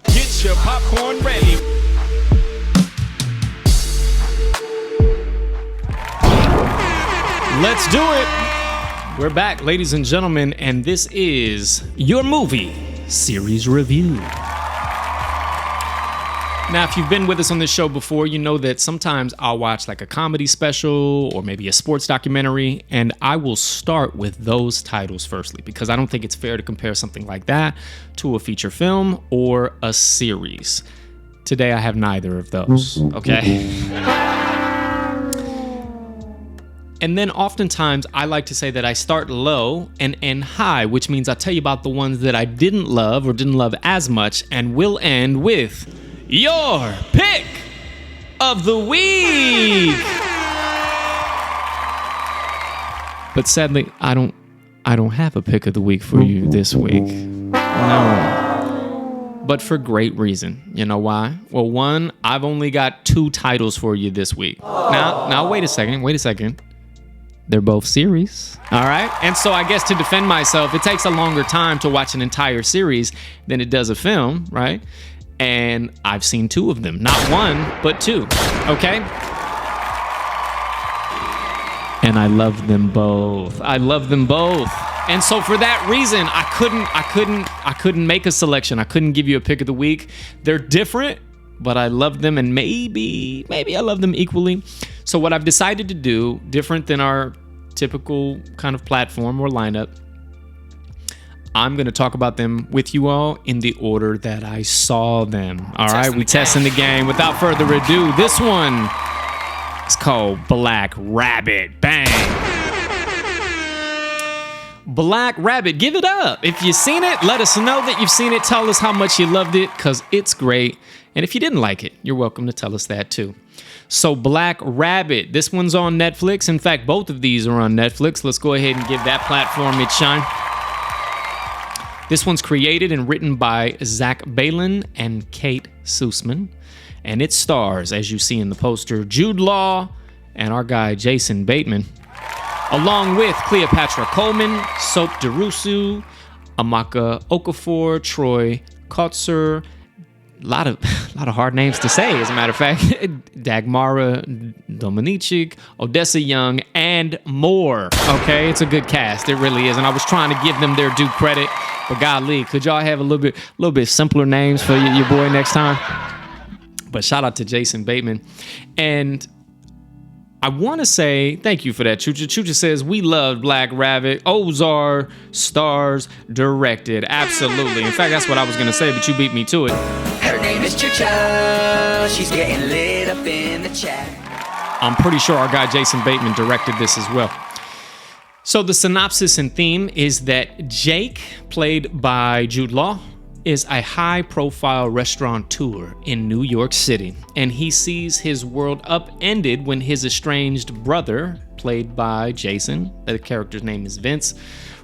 Get your popcorn ready. Let's do it. We're back, ladies and gentlemen, and this is your movie series review. Now, if you've been with us on this show before, you know that sometimes I'll watch like a comedy special or maybe a sports documentary, and I will start with those titles firstly, because I don't think it's fair to compare something like that to a feature film or a series. Today, I have neither of those, okay? And then oftentimes I like to say that I start low and end high, which means I tell you about the ones that I didn't love or didn't love as much, and we'll end with your pick of the week. But sadly, I don't have a pick of the week for you this week. No. But for great reason. You know why? Well, one, I've only got 2 titles for you this week. Now wait a second. They're both series. All right. And so I guess to defend myself, it takes a longer time to watch an entire series than it does a film, right? And I've seen 2 of them. Not 1, but 2. Okay? And I love them both. And so for that reason, I couldn't make a selection. I couldn't give you a pick of the week. They're different, but I love them, and maybe I love them equally. So what I've decided to do, different than our typical kind of platform or lineup, I'm going to talk about them with you all in the order that I saw them. All right, we testing the game. Without further ado, this one is called Black Rabbit. Bang. Black Rabbit, give it up. If you've seen it, let us know that you've seen it. Tell us how much you loved it, because it's great. And if you didn't like it, you're welcome to tell us that too. So Black Rabbit, this one's on Netflix. In fact, both of these are on Netflix. Let's go ahead and give that platform its shine. This one's created and written by Zach Balin and Kate Sussman. And it stars, as you see in the poster, Jude Law and our guy Jason Bateman, along with Cleopatra Coleman, Soap Derusu, Amaka Okafor, Troy Kotsur, lot of hard names to say, as a matter of fact. Dagmara Dominicic, Odessa Young, and more. Okay, it's a good cast. It really is. And I was trying to give them their due credit, but golly, could y'all have a little bit simpler names for your boy next time? But shout out to Jason Bateman. And I want to say thank you for that. Chucha says, we loved Black Rabbit. Ozar stars directed. Absolutely. In fact, that's what I was going to say, but you beat me to it. Her name is Chucha. She's getting lit up in the chat. I'm pretty sure our guy Jason Bateman directed this as well. So the synopsis and theme is that Jake, played by Jude Law, is a high-profile restaurateur in New York City, and he sees his world upended when his estranged brother, played by Jason, the character's name is Vince,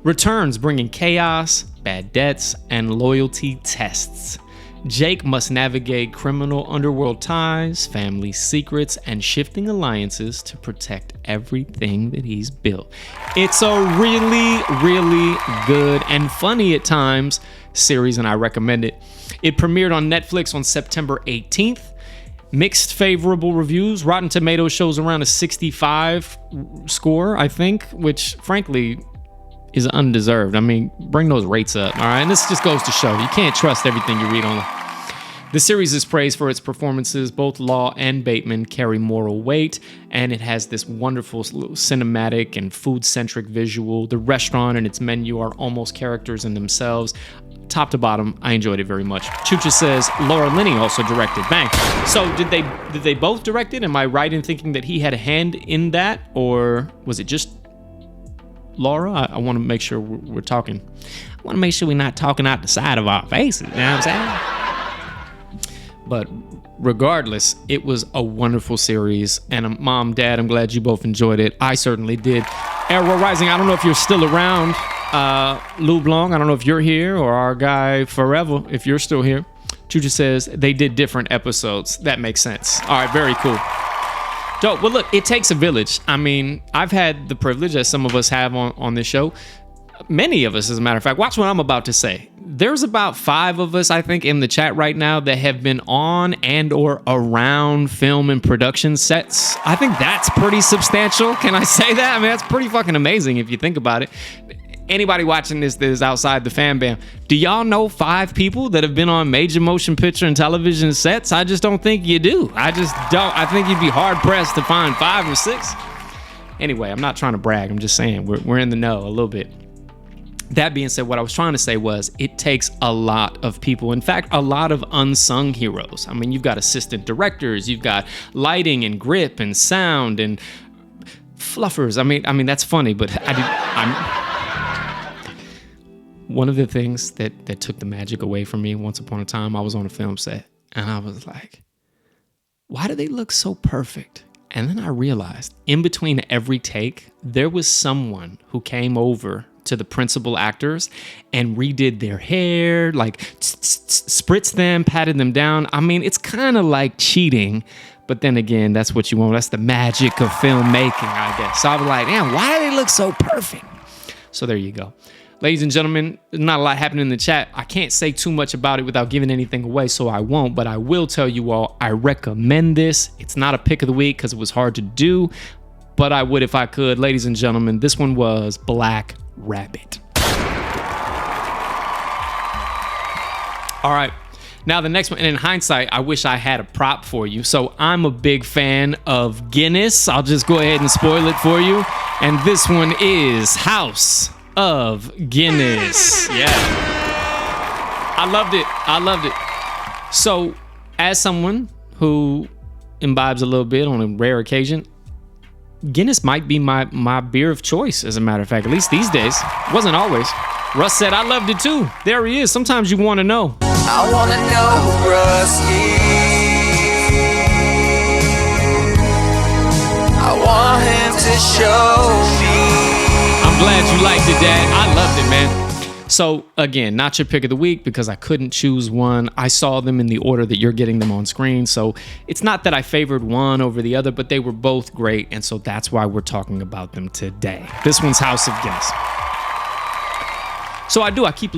returns bringing chaos, bad debts, and loyalty tests. Jake must navigate criminal underworld ties, family secrets, and shifting alliances to protect everything that he's built. It's a really, really good and funny at times series, and I recommend it. It premiered on Netflix on September 18th. Mixed favorable reviews. Rotten Tomatoes shows around a 65 score, I think, which frankly is undeserved. I mean, bring those rates up, all right? And this just goes to show you can't trust everything you read online. The series is praised for its performances. Both Law and Bateman carry moral weight, and it has this wonderful cinematic and food-centric visual. The restaurant and its menu are almost characters in themselves. Top to bottom, I enjoyed it very much. Chucha says Laura Linney also directed. Bang. So did they both direct it? Am I right in thinking that he had a hand in that, or was it just Laura? I want to make sure we're talking. I want to make sure we're not talking out the side of our faces. You know what I'm saying? But regardless, it was a wonderful series. And Mom, Dad, I'm glad you both enjoyed it. I certainly did. AeroRising, I don't know if you're still around. Lou Blanc, I don't know if you're here, or our guy Forever, if you're still here. Chucha says they did different episodes. That makes sense. All right, very cool. Dope. Well, look, it takes a village. I mean, I've had the privilege, as some of us have on this show, many of us, as a matter of fact. Watch what I'm about to say. There's about 5 of us, I think, in the chat right now that have been on and or around film and production sets. I think that's pretty substantial. Can I say that? I mean, that's pretty fucking amazing if you think about it. Anybody watching this that is outside the fan bam, do y'all know 5 people that have been on major motion picture and television sets? I just don't think you do. I just don't. I think you'd be hard pressed to find 5 or 6. Anyway, I'm not trying to brag. I'm just saying we're in the know a little bit. That being said, what I was trying to say was it takes a lot of people. In fact, a lot of unsung heroes. I mean, you've got assistant directors, you've got lighting and grip and sound and fluffers. I mean that's funny, but one of the things that took the magic away from me once upon a time, I was on a film set and I was like, why do they look so perfect? And then I realized in between every take, there was someone who came over to the principal actors and redid their hair, like spritzed them, patted them down. I mean, it's kind of like cheating, but then again, that's what you want. That's the magic of filmmaking, I guess. So I was like, damn, why do they look so perfect? So there you go. Ladies and gentlemen, there's not a lot happening in the chat. I can't say too much about it without giving anything away, so I won't, but I will tell you all, I recommend this. It's not a pick of the week because it was hard to do, but I would if I could. Ladies and gentlemen, this one was Black Rabbit. All right. Now the next one, and in hindsight, I wish I had a prop for you. So I'm a big fan of Guinness. I'll just go ahead and spoil it for you. And this one is House of Guinness. Yeah. I loved it. So as someone who imbibes a little bit on a rare occasion, Guinness might be my beer of choice, as a matter of fact, at least these days. Wasn't always. Russ said, I loved it too. There he is. Sometimes you want to know. I wanna know who Russ is. I want him to show me. I'm glad you liked it, Dad. I loved it, man. So again, not your pick of the week because I couldn't choose one. I saw them in the order that you're getting them on screen. So it's not that I favored one over the other, but they were both great. And so that's why we're talking about them today. This one's House of Guinness. So I keep a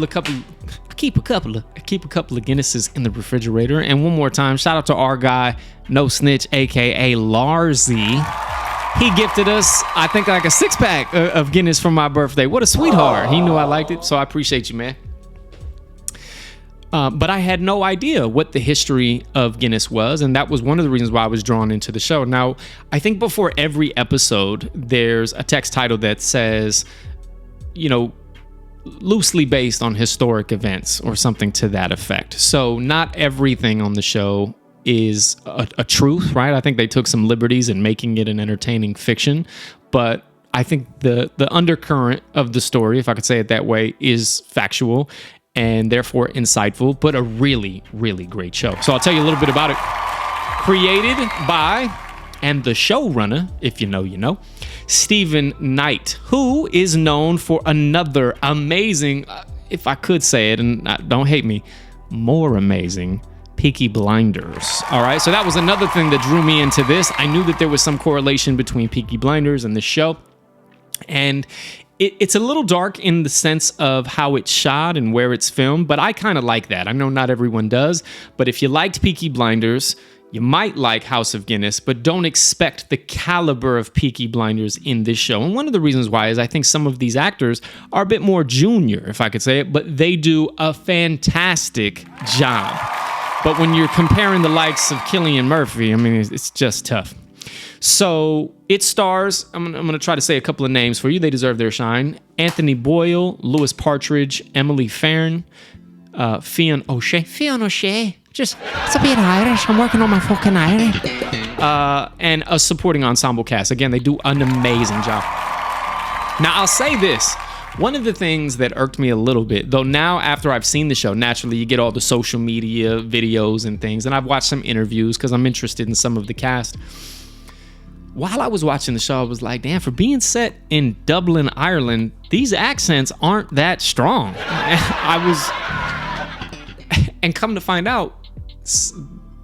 I keep a couple of Guinnesses in the refrigerator. And one more time, shout out to our guy, No Snitch, aka Larzy. He gifted us, I think, like a 6-pack of Guinness for my birthday. What a sweetheart. He knew I liked it, so I appreciate you, man. But I had no idea what the history of Guinness was, and that was one of the reasons why I was drawn into the show. Now, I think before every episode, there's a text title that says, you know, loosely based on historic events or something to that effect. So not everything on the show is a truth, right? I think they took some liberties in making it an entertaining fiction, but I think the undercurrent of the story, if I could say it that way, is factual and therefore insightful, but a really, really great show. So I'll tell you a little bit about it. Created by, and the showrunner, if you know, you know, Stephen Knight, who is known for another amazing, if I could say it, and don't hate me, more amazing Peaky Blinders. All right, so that was another thing that drew me into this. I knew that there was some correlation between Peaky Blinders and the show, and it's a little dark in the sense of how it's shot and where it's filmed, but I kind of like that. I know not everyone does, but if you liked Peaky Blinders, you might like House of Guinness, but don't expect the caliber of Peaky Blinders in this show. And one of the reasons why is I think some of these actors are a bit more junior, if I could say it, but they do a fantastic job. But when you're comparing the likes of Cillian Murphy, I mean, it's just tough. So it stars, I'm going to try to say a couple of names for you. They deserve their shine. Anthony Boyle, Lewis Partridge, Emily Farren, Fionn O'Shea. Just, it's a bit Irish. I'm working on my fucking Irish. And a supporting ensemble cast. Again, they do an amazing job. Now, I'll say this. One of the things that irked me a little bit, though now after I've seen the show, naturally you get all the social media videos and things, and I've watched some interviews because I'm interested in some of the cast. While I was watching the show, I was like, damn, for being set in Dublin, Ireland, these accents aren't that strong. And come to find out,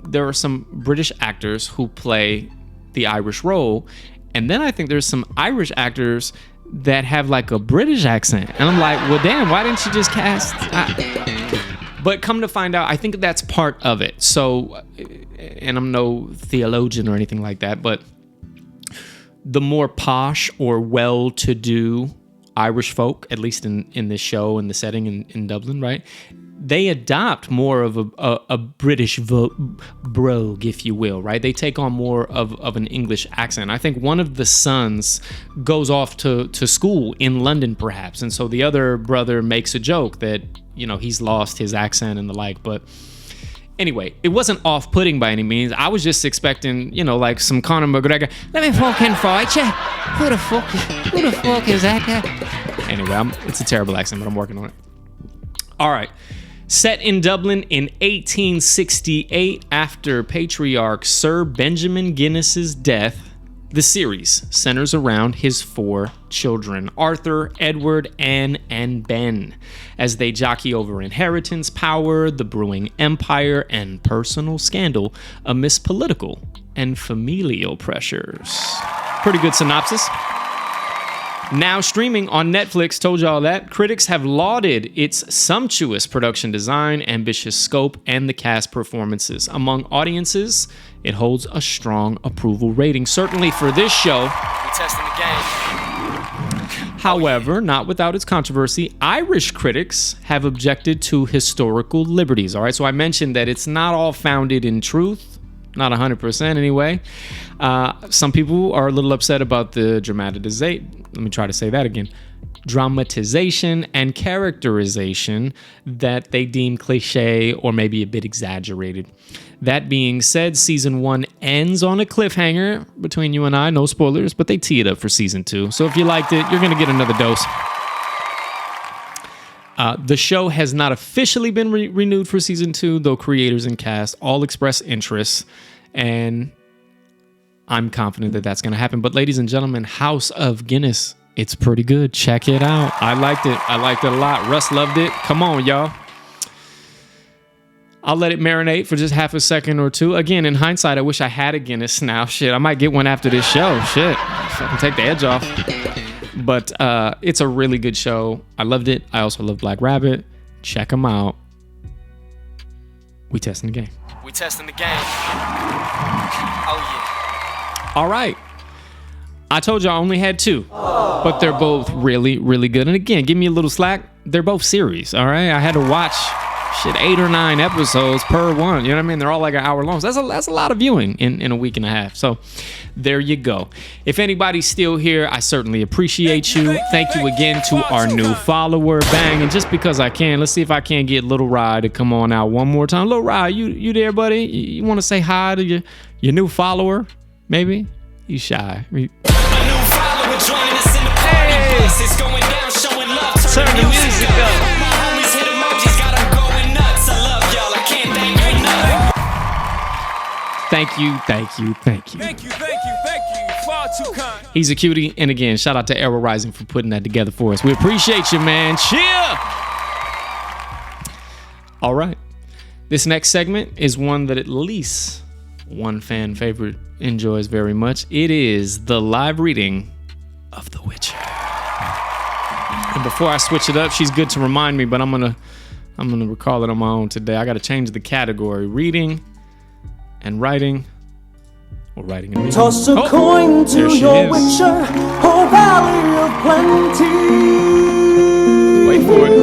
there are some British actors who play the Irish role, and then I think there's some Irish actors that have like a British accent, and I'm like, well, damn, why didn't you just cast? But come to find out, I think that's part of it. So, and I'm no theologian or anything like that, but the more posh or well-to-do Irish folk, at least in this show and the setting in Dublin, right? They adopt more of a British brogue, if you will, right? They take on more of an English accent. I think one of the sons goes off to school in London, perhaps, and so the other brother makes a joke that, you know, he's lost his accent and the like. But anyway, it wasn't off-putting by any means. I was just expecting, you know, like some Conor McGregor, let me fucking fight you. Who the fuck is that guy? Anyway, it's a terrible accent, but I'm working on it. All right. Set in Dublin in 1868 after patriarch Sir Benjamin Guinness's death, the series centers around his 4 children, Arthur, Edward, Anne, and Ben, as they jockey over inheritance, power, the brewing empire, and personal scandal amidst political and familial pressures. Pretty good synopsis. Now streaming on Netflix, told y'all that. Critics have lauded its sumptuous production design, ambitious scope, and the cast performances. Among audiences, it holds a strong approval rating, certainly for this show. We testing the game. However, not without its controversy, Irish critics have objected to historical liberties. All right, so I mentioned that it's not all founded in truth. Not 100% anyway. Some people are a little upset about the dramatization. Let me try to say that again. Dramatization and characterization that they deem cliche or maybe a bit exaggerated. That being said, season 1 ends on a cliffhanger between you and I. No spoilers, but they tee it up for season 2. So if you liked it, you're going to get another dose. The show has not officially been renewed for season 2, though creators and cast all express interest, and I'm confident that that's going to happen. But ladies and gentlemen, House of Guinness, it's pretty good. Check it out. I liked it. I liked it a lot. Russ loved it. Come on, y'all. I'll let it marinate for just half a second or two. Again, in hindsight, I wish I had a Guinness now. Shit, I might get one after this show. Shit, fucking take the edge off. But it's a really good show. I loved it. I also love Black Rabbit. Check them out. We testing the game. We testing the game. Oh yeah. All right. I told you I only had 2, but they're both really, really good. And again, give me a little slack. They're both series, all right? I had to watch 8 or 9 episodes per one. You know what I mean? They're all like an hour long. So that's a lot of viewing in a week and a half. So there you go. If anybody's still here, I certainly appreciate you. Thank you again to our new follower, Bang. And just because I can, let's see if I can get Little Rye to come on out one more time. Little Rye, you there, buddy? You want to say hi to your new follower? Maybe? You shy. Joining us in the party bus. It's going down, showing love. Turn the music up. My homies hit emojis, got them going nuts. I love y'all, I can't thank you enough. Thank you. Thank you. Far too kind. He's a cutie. And again, shout out to AeroRising for putting that together for us. We appreciate you, man. Cheer! All right. This next segment is one that at least one fan favorite enjoys very much. It is the live reading of The Witcher. And before I switch it up, she's good to remind me, but I'm gonna recall it on my own today. I gotta change the category. Reading and writing. Or writing and reading. Toss a coin to your Witcher, oh valley of plenty. Wait for it.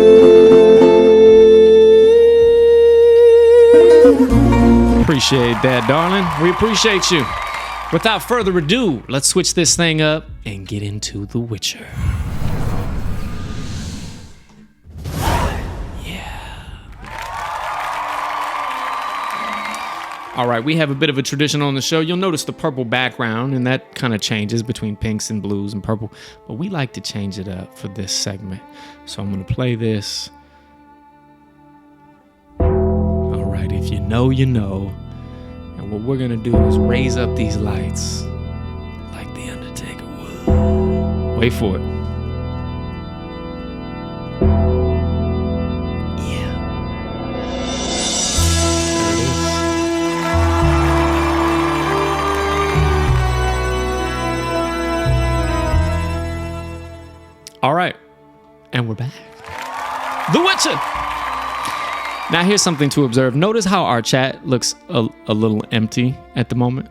Appreciate that, darling. We appreciate you. Without further ado, let's switch this thing up and get into The Witcher. All right, we have a bit of a tradition on the show. You'll notice the purple background, and that kind of changes between pinks and blues and purple. But we like to change it up for this segment. So I'm going to play this. All right, if you know, you know. And what we're going to do is raise up these lights like the Undertaker would. Wait for it. All right, and we're back. The Witcher! Now here's something to observe. Notice how our chat looks a little empty at the moment.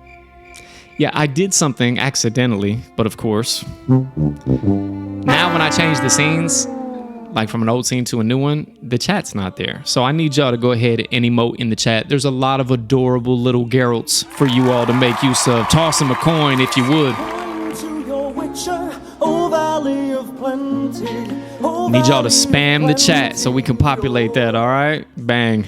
Yeah, I did something accidentally, but of course. Now when I change the scenes, like from an old scene to a new one, the chat's not there. So I need y'all to go ahead and emote in the chat. There's a lot of adorable little Geralts for you all to make use of. Toss them a coin if you would. Need y'all to spam the chat so we can populate that, all right? Bang.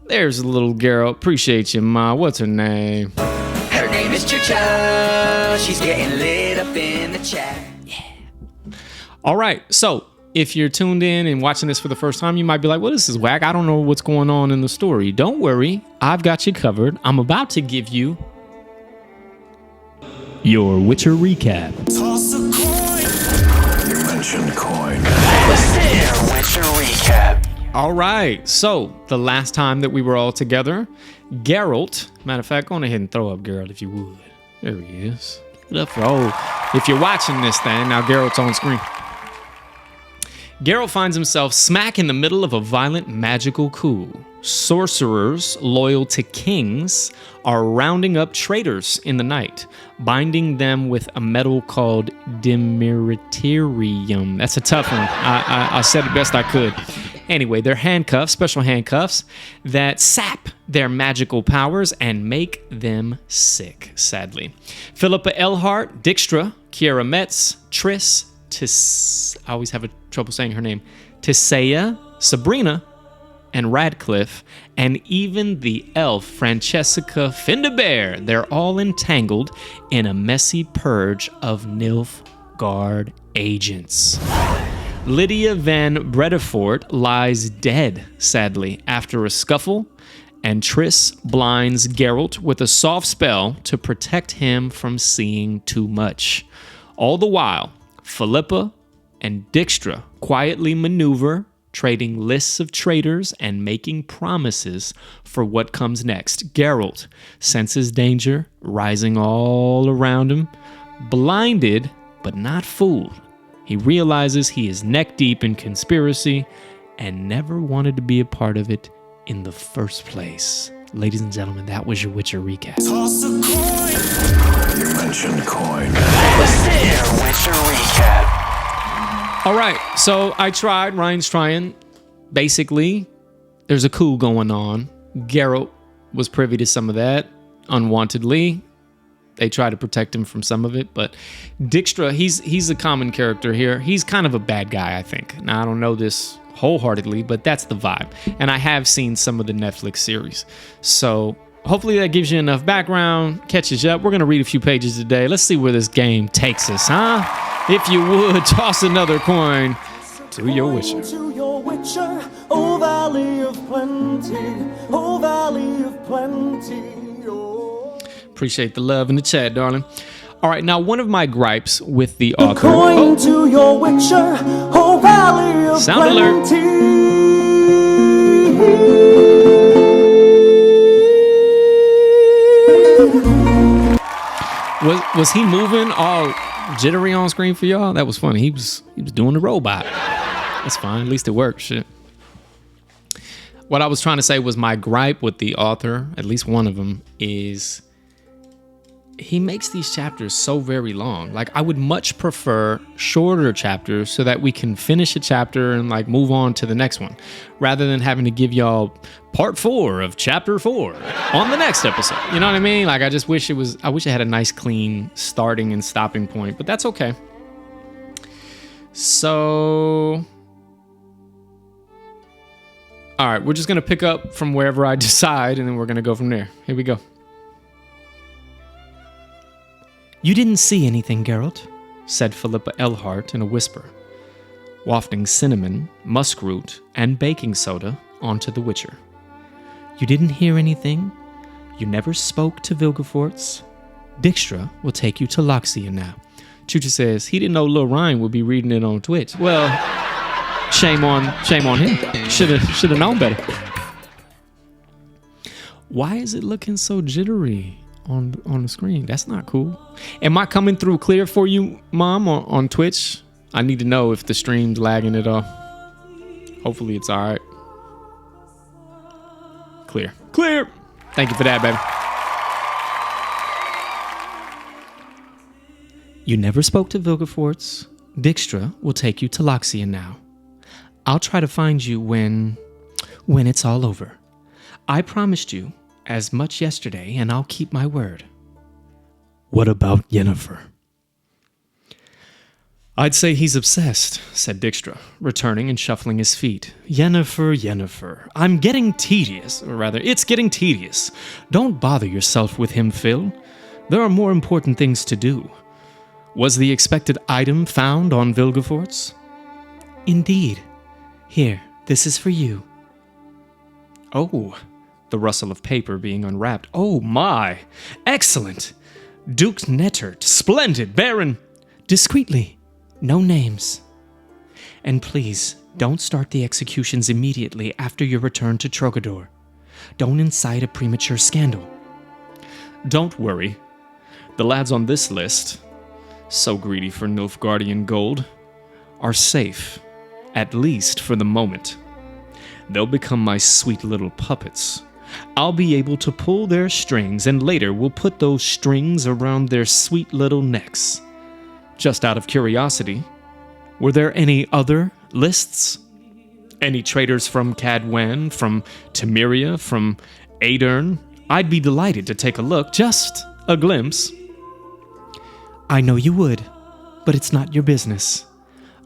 There's a little girl. Appreciate you, Ma. What's her name? Her name is Churchill. She's getting lit up in the chat. Yeah. All right. So if you're tuned in and watching this for the first time, you might be like, well, this is whack. I don't know what's going on in the story. Don't worry. I've got you covered. I'm about to give you your Witcher recap. Toss a coin. You mentioned coin. Your Witcher recap. All right. So the last time that we were all together, Geralt, matter of fact, go on ahead and throw up Geralt if you would. There he is. Give it up for if you're watching this thing, now Geralt's on screen. Geralt finds himself smack in the middle of a violent magical coup. Sorcerers loyal to kings are rounding up traitors in the night, binding them with a metal called Dimeriterium. That's a tough one. I said it best I could. Anyway, they're handcuffs, special handcuffs, that sap their magical powers and make them sick, sadly. Philippa Eilhart, Dijkstra, Kiera Metz, Triss, I always have trouble saying her name, Tissaia, Sabrina, and Radcliffe, and even the elf Francesca Findabair. They're all entangled in a messy purge of Nilfgaard agents. Lydia van Bredefort lies dead, sadly, after a scuffle, and Triss blinds Geralt with a soft spell to protect him from seeing too much. All the while, Philippa and Dijkstra quietly maneuver, trading lists of traitors and making promises for what comes next. Geralt senses danger rising all around him. Blinded, but not fooled, He realizes he is neck deep in conspiracy and never wanted to be a part of it in the first place. Ladies and gentlemen, that was your Witcher recap. Toss a coin. You mentioned coin. That was their Witcher recap. All right, so I tried. Ryan's trying. Basically, there's a coup going on. Geralt was privy to some of that unwantedly. They try to protect him from some of it, but Dijkstra, he's a common character here. He's kind of a bad guy, I think. Now, I don't know this wholeheartedly, but that's the vibe. And I have seen some of the Netflix series. So hopefully that gives you enough background, catches you up. We're going to read a few pages today. Let's see where this game takes us, huh? If you would, toss another coin to your Witcher. To your Witcher, oh valley of plenty, oh valley of plenty. Appreciate the love in the chat, darling. All right, now one of my gripes with the author. Coin to your Witcher, oh valley of Sound plenty. Was he moving all jittery on screen for y'all? That was funny. He was doing the robot. That's fine. At least it worked. Shit. What I was trying to say was my gripe with the author, at least one of them, is he makes these chapters so very long. Like, I would much prefer shorter chapters so that we can finish a chapter and like move on to the next one, rather than having to give y'all part 4 of chapter 4 on the next episode. You know what I mean? Like, I just wish I wish it had a nice clean starting and stopping point, but that's okay. So, all right, we're just going to pick up from wherever I decide, and then we're going to go from there. Here we go. You didn't see anything, Geralt, said Philippa Elhart in a whisper, wafting cinnamon, muskroot, and baking soda onto the Witcher. You didn't hear anything? You never spoke to Vilgefortz? Dijkstra will take you to Loxia now. Chucha says he didn't know Lil Ryan would be reading it on Twitch. Well, shame on him. Should have known better. Why is it looking so jittery on the screen? That's not cool. Am I coming through clear for you, Mom, on Twitch? I need to know if the stream's lagging at all. Hopefully it's all right. Clear. Thank you for that, baby. You never spoke to Vilgefortz. Dijkstra will take you to Loxia now. I'll try to find you when it's all over. I promised you as much yesterday, and I'll keep my word. What about Yennefer? I'd say he's obsessed, said Dijkstra, returning and shuffling his feet. Yennefer. I'm getting tedious, or rather, it's getting tedious. Don't bother yourself with him, Phil. There are more important things to do. Was the expected item found on Vilgefortz? Indeed. Here, this is for you. Oh, the rustle of paper being unwrapped. Oh my! Excellent! Duke Nettert, splendid, Baron! Discreetly, no names. And please, don't start the executions immediately after your return to Trogador. Don't incite a premature scandal. Don't worry. The lads on this list, so greedy for Nilfgaardian gold, are safe, at least for the moment. They'll become my sweet little puppets. I'll be able to pull their strings, and later we'll put those strings around their sweet little necks. Just out of curiosity, were there any other lists? Any traitors from Cadwan, from Temeria, from Aedern? I'd be delighted to take a look, just a glimpse. I know you would, but it's not your business.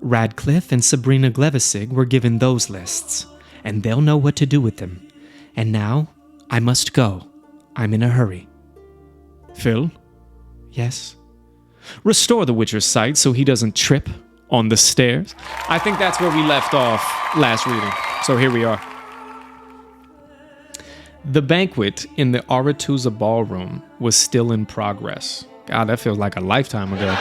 Radcliffe and Sabrina Glevissig were given those lists, and they'll know what to do with them. And now, I must go. I'm in a hurry. Phil? Yes? Restore the Witcher's sight so he doesn't trip on the stairs. I think that's where we left off last reading. So here we are. The banquet in the Aretuza ballroom was still in progress. God, that feels like a lifetime ago.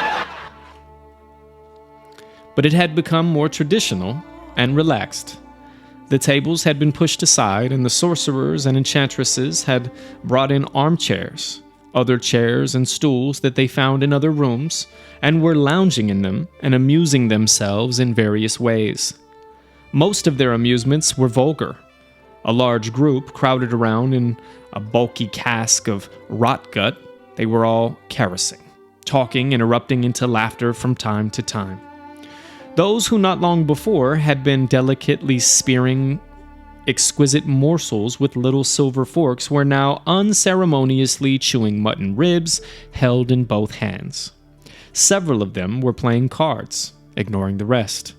But it had become more traditional and relaxed. The tables had been pushed aside, and the sorcerers and enchantresses had brought in armchairs, other chairs and stools that they found in other rooms, and were lounging in them and amusing themselves in various ways. Most of their amusements were vulgar. A large group crowded around in a bulky cask of rot gut. They were all caressing, talking and erupting into laughter from time to time. Those who not long before had been delicately spearing exquisite morsels with little silver forks were now unceremoniously chewing mutton ribs held in both hands. Several of them were playing cards, ignoring the rest.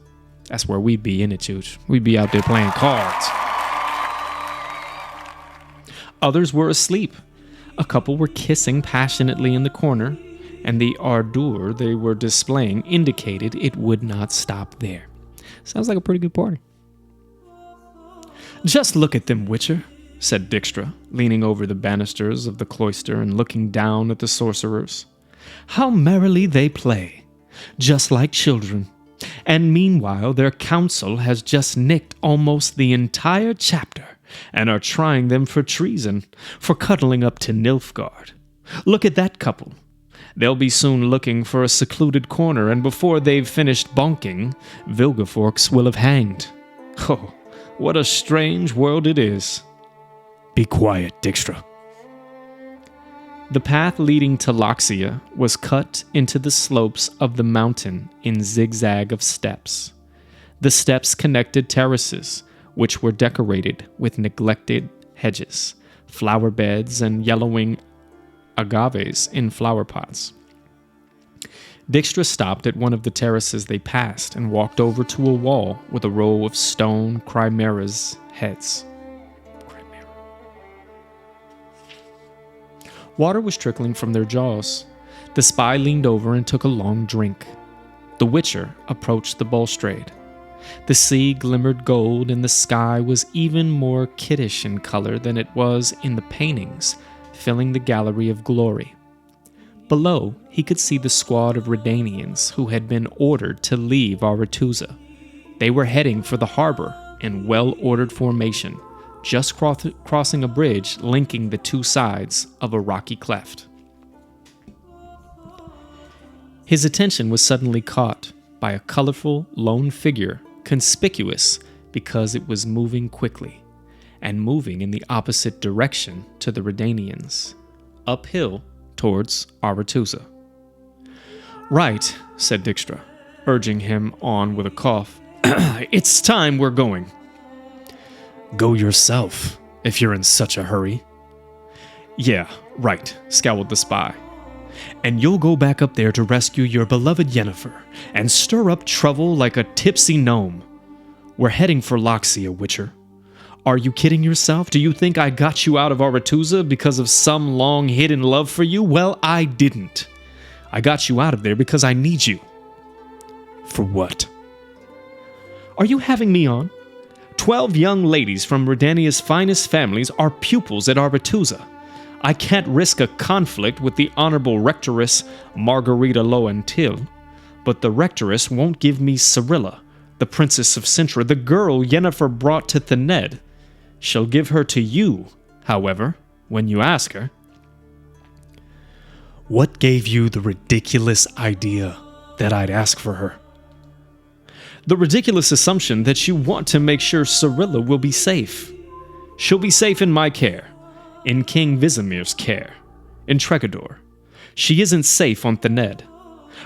That's where we be, innit, Chooch? We be out there playing cards. Others were asleep. A couple were kissing passionately in the corner, and the ardor they were displaying indicated it would not stop there. Sounds like a pretty good party. "Just look at them, Witcher," said Dijkstra, leaning over the banisters of the cloister and looking down at the sorcerers. "How merrily they play, just like children. And meanwhile their council has just nicked almost the entire chapter and are trying them for treason, for cuddling up to Nilfgaard. Look at that couple. They'll be soon looking for a secluded corner, and before they've finished bonking, Vilgefortz will have hanged. Oh, what a strange world it is." "Be quiet, Dijkstra." The path leading to Loxia was cut into the slopes of the mountain in zigzag of steps. The steps connected terraces, which were decorated with neglected hedges, flower beds, and yellowing agaves in flower pots. Dijkstra stopped at one of the terraces they passed and walked over to a wall with a row of stone chimeras' heads. Water was trickling from their jaws. The spy leaned over and took a long drink. The Witcher approached the balustrade. The sea glimmered gold, and the sky was even more kiddish in color than it was in the paintings, filling the gallery of glory. Below, he could see the squad of Redanians who had been ordered to leave Aretuza. They were heading for the harbor in well-ordered formation, just crossing a bridge linking the two sides of a rocky cleft. His attention was suddenly caught by a colorful, lone figure, conspicuous because it was moving quickly, and moving in the opposite direction to the Redanians, uphill towards Aretuza. "Right," said Dijkstra, urging him on with a cough. "It's time we're going." "Go yourself, if you're in such a hurry." "Yeah, right," scowled the spy. "And you'll go back up there to rescue your beloved Yennefer and stir up trouble like a tipsy gnome. We're heading for Loxia, Witcher. Are you kidding yourself? Do you think I got you out of Aretuza because of some long-hidden love for you? Well, I didn't. I got you out of there because I need you." "For what?" "Are you having me on? 12 young ladies from Redania's finest families are pupils at Aretuza. I can't risk a conflict with the Honorable Rectoress Margarita Lowentil, but the Rectoress won't give me Cirilla, the Princess of Cintra, the girl Yennefer brought to Thened. She'll give her to you, however, when you ask her." "What gave you the ridiculous idea that I'd ask for her?" "The ridiculous assumption that you want to make sure Cirilla will be safe. She'll be safe in my care, in King Vizimir's care, in Tregador. She isn't safe on Thened.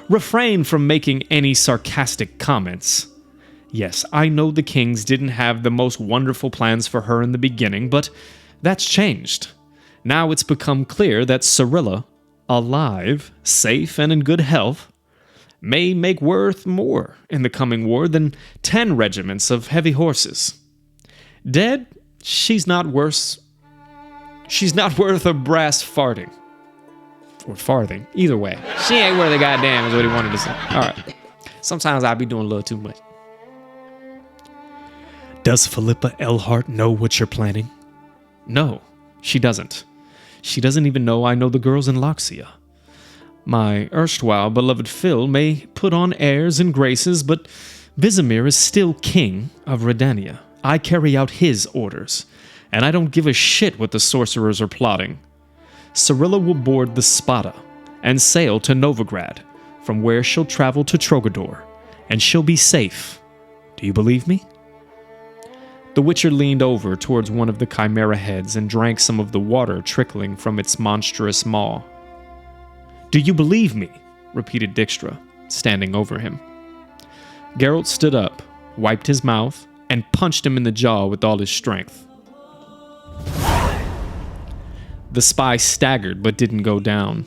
Refrain from making any sarcastic comments. Yes, I know the kings didn't have the most wonderful plans for her in the beginning, but that's changed. Now it's become clear that Cirilla, alive, safe, and in good health, may make worth more in the coming war than 10 regiments of heavy horses. Dead, she's not worth a brass farthing. Or farthing, either way. She ain't worth a goddamn is what he wanted to say. Alright. Sometimes I be doing a little too much. "Does Philippa Elhart know what you're planning?" "No, she doesn't. She doesn't even know I know the girls in Loxia. My erstwhile beloved Phil may put on airs and graces, but Vizimir is still king of Redania. I carry out his orders, and I don't give a shit what the sorcerers are plotting. Cirilla will board the Spada and sail to Novigrad, from where she'll travel to Trogador, and she'll be safe. Do you believe me?" The Witcher leaned over towards one of the chimera heads and drank some of the water trickling from its monstrous maw. "Do you believe me?" repeated Dijkstra, standing over him. Geralt stood up, wiped his mouth, and punched him in the jaw with all his strength. The spy staggered but didn't go down.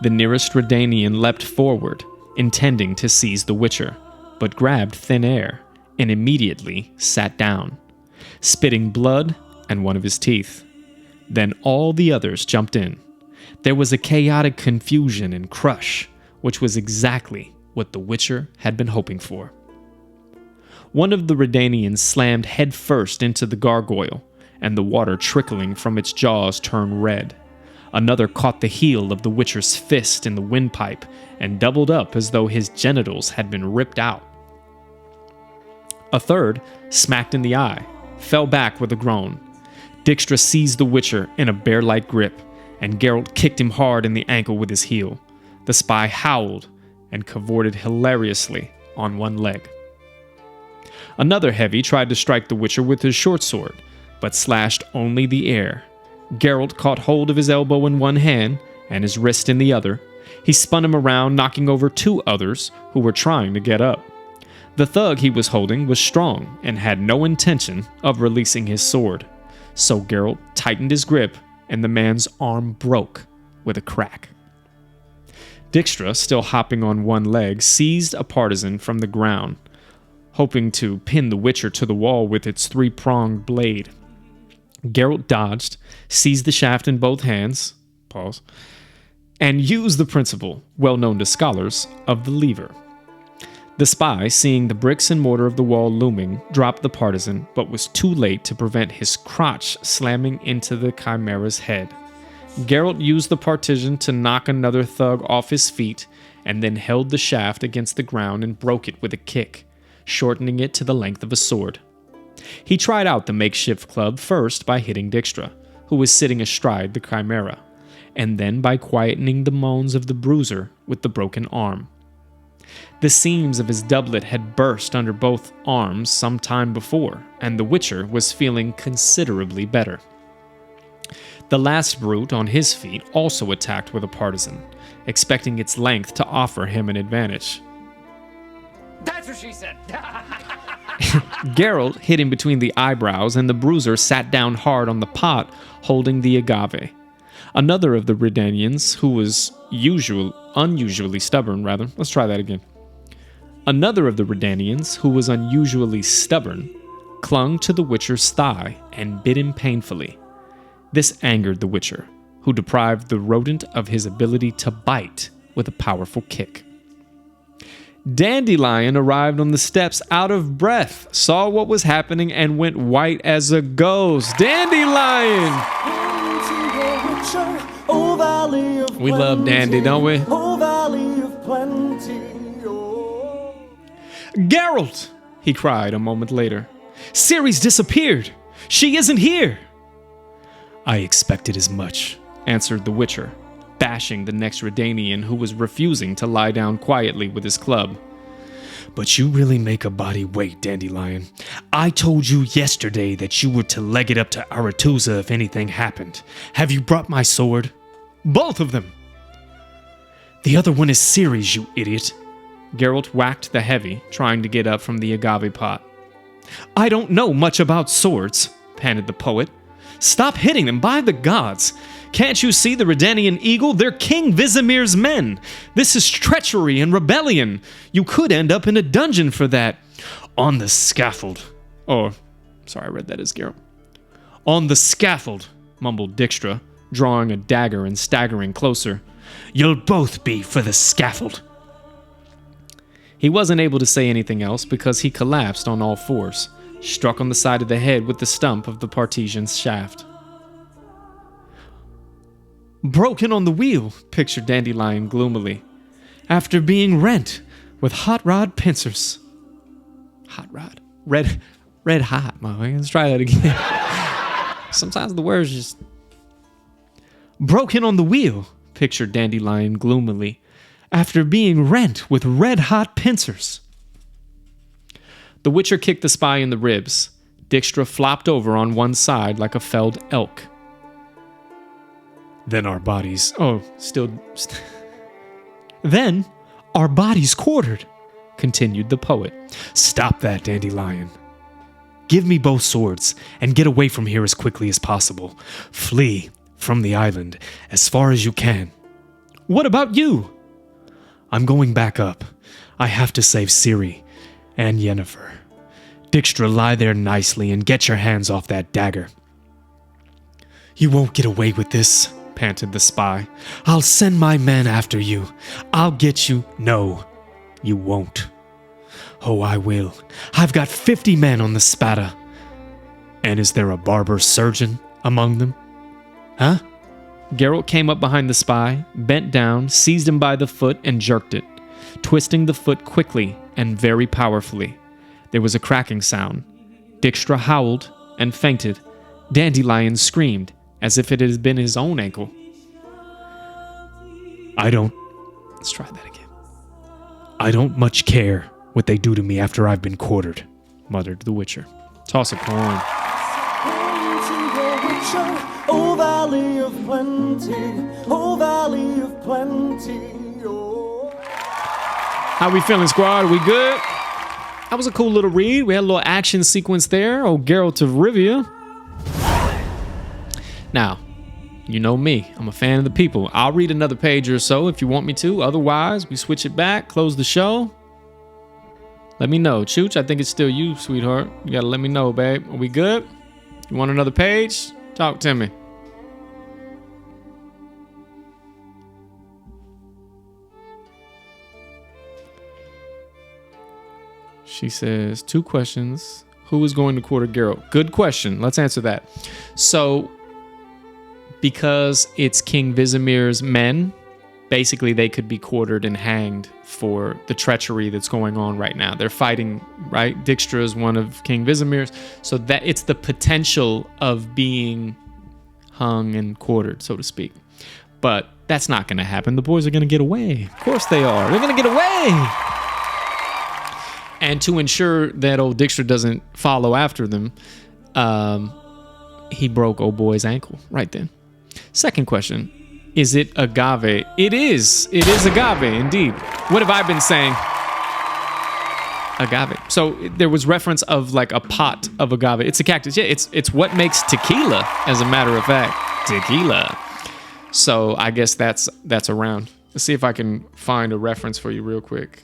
The nearest Redanian leapt forward, intending to seize the Witcher, but grabbed thin air and immediately sat down, spitting blood and one of his teeth. Then all the others jumped in. There was a chaotic confusion and crush, which was exactly what the Witcher had been hoping for. One of the Redanians slammed headfirst into the gargoyle, and the water trickling from its jaws turned red. Another caught the heel of the Witcher's fist in the windpipe and doubled up as though his genitals had been ripped out. A third, smacked in the eye, fell back with a groan. Dijkstra seized the Witcher in a bear-like grip, and Geralt kicked him hard in the ankle with his heel. The spy howled and cavorted hilariously on one leg. Another heavy tried to strike the Witcher with his short sword, but slashed only the air. Geralt caught hold of his elbow in one hand and his wrist in the other. He spun him around, knocking over two others who were trying to get up. The thug he was holding was strong and had no intention of releasing his sword, so Geralt tightened his grip and the man's arm broke with a crack. Dijkstra, still hopping on one leg, seized a partisan from the ground, hoping to pin the Witcher to the wall with its three-pronged blade. Geralt dodged, seized the shaft in both hands, and used the principle, well known to scholars, of the lever. The spy, seeing the bricks and mortar of the wall looming, dropped the partisan, but was too late to prevent his crotch slamming into the chimera's head. Geralt used the partisan to knock another thug off his feet, and then held the shaft against the ground and broke it with a kick, shortening it to the length of a sword. He tried out the makeshift club first by hitting Dijkstra, who was sitting astride the chimera, and then by quietening the moans of the bruiser with the broken arm. The seams of his doublet had burst under both arms some time before, and the Witcher was feeling considerably better. The last brute on his feet also attacked with a partisan, expecting its length to offer him an advantage. That's what she said. Geralt hit him between the eyebrows, and the bruiser sat down hard on the pot, holding the agave. Another of the Redanians, who was unusually stubborn, Another of the Redanians, who was unusually stubborn, clung to the Witcher's thigh and bit him painfully. This angered the Witcher, who deprived the rodent of his ability to bite with a powerful kick. Dandelion arrived on the steps out of breath, saw what was happening, and went white as a ghost. Dandelion! We love Dandy, don't we? Geralt! He cried a moment later. Ciri's disappeared! She isn't here! I expected as much, answered the Witcher, bashing the next Redanian who was refusing to lie down quietly with his club. But you really make a body wait, Dandelion. I told you yesterday that you were to leg it up to Aretuza if anything happened. Have you brought my sword? Both of them! The other one is Ciri's, you idiot. Geralt whacked the heavy, trying to get up from the agave pot. I don't know much about swords, panted the poet. Stop hitting them, by the gods! Can't you see the Redanian eagle? They're King Vizimir's men! This is treachery and rebellion! You could end up in a dungeon for that! On the scaffold. I read that as Geralt. On the scaffold, mumbled Dijkstra, drawing a dagger and staggering closer. You'll both be for the scaffold. He wasn't able to say anything else because he collapsed on all fours, struck on the side of the head with the stump of the partisan's shaft. Broken on the wheel, pictured Dandelion gloomily, after being rent with hot rod pincers. Hot rod? Red hot, my man. Let's try that again. Sometimes the words just... broken on the wheel, pictured Dandelion gloomily, after being rent with red-hot pincers. The Witcher kicked the spy in the ribs. Dijkstra flopped over on one side like a felled elk. Then our bodies quartered, continued the poet. Stop that, Dandelion. Give me both swords and get away from here as quickly as possible. Flee from the island as far as you can. What about you? I'm going back up. I have to save Ciri and Yennefer. Dijkstra, lie there nicely and get your hands off that dagger. You won't get away with this, panted the spy. I'll send my men after you. I'll get you. No, you won't. Oh, I will. I've got 50 men on the Spada. And is there a barber surgeon among them? Huh? Geralt came up behind the spy, bent down, seized him by the foot, and jerked it, twisting the foot quickly and very powerfully. There was a cracking sound. Dijkstra howled and fainted. Dandelion screamed, as if it had been his own ankle. Let's try that again. I don't much care what they do to me after I've been quartered, muttered the Witcher. Toss a coin. Oh, Valley of Plenty, oh, Valley of Plenty, oh. How we feeling, squad? We good? That was a cool little read. We had a little action sequence there. Oh, Geralt of Rivia. Now, you know me. I'm a fan of the people. I'll read another page or so if you want me to. Otherwise, we switch it back, close the show. Let me know. Chooch, I think it's still you, sweetheart. You gotta let me know, babe. Are we good? You want another page? Talk to me. She says, 2 questions. Who is going to quarter Geralt? Good question. Let's answer that. So, because it's King Visimir's men, basically they could be quartered and hanged for the treachery that's going on right now. They're fighting, right? Dijkstra is one of King Visimir's. So that it's the potential of being hung and quartered, so to speak. But that's not going to happen. The boys are going to get away. Of course they are. They're going to get away. And to ensure that old Dijkstra doesn't follow after them, he broke old boy's ankle right then. Second question, is it agave? It is. It is agave, indeed. What have I been saying? Agave. So there was reference of like a pot of agave. It's a cactus. Yeah, it's what makes tequila, as a matter of fact. Tequila. So I guess that's around. Let's see if I can find a reference for you real quick.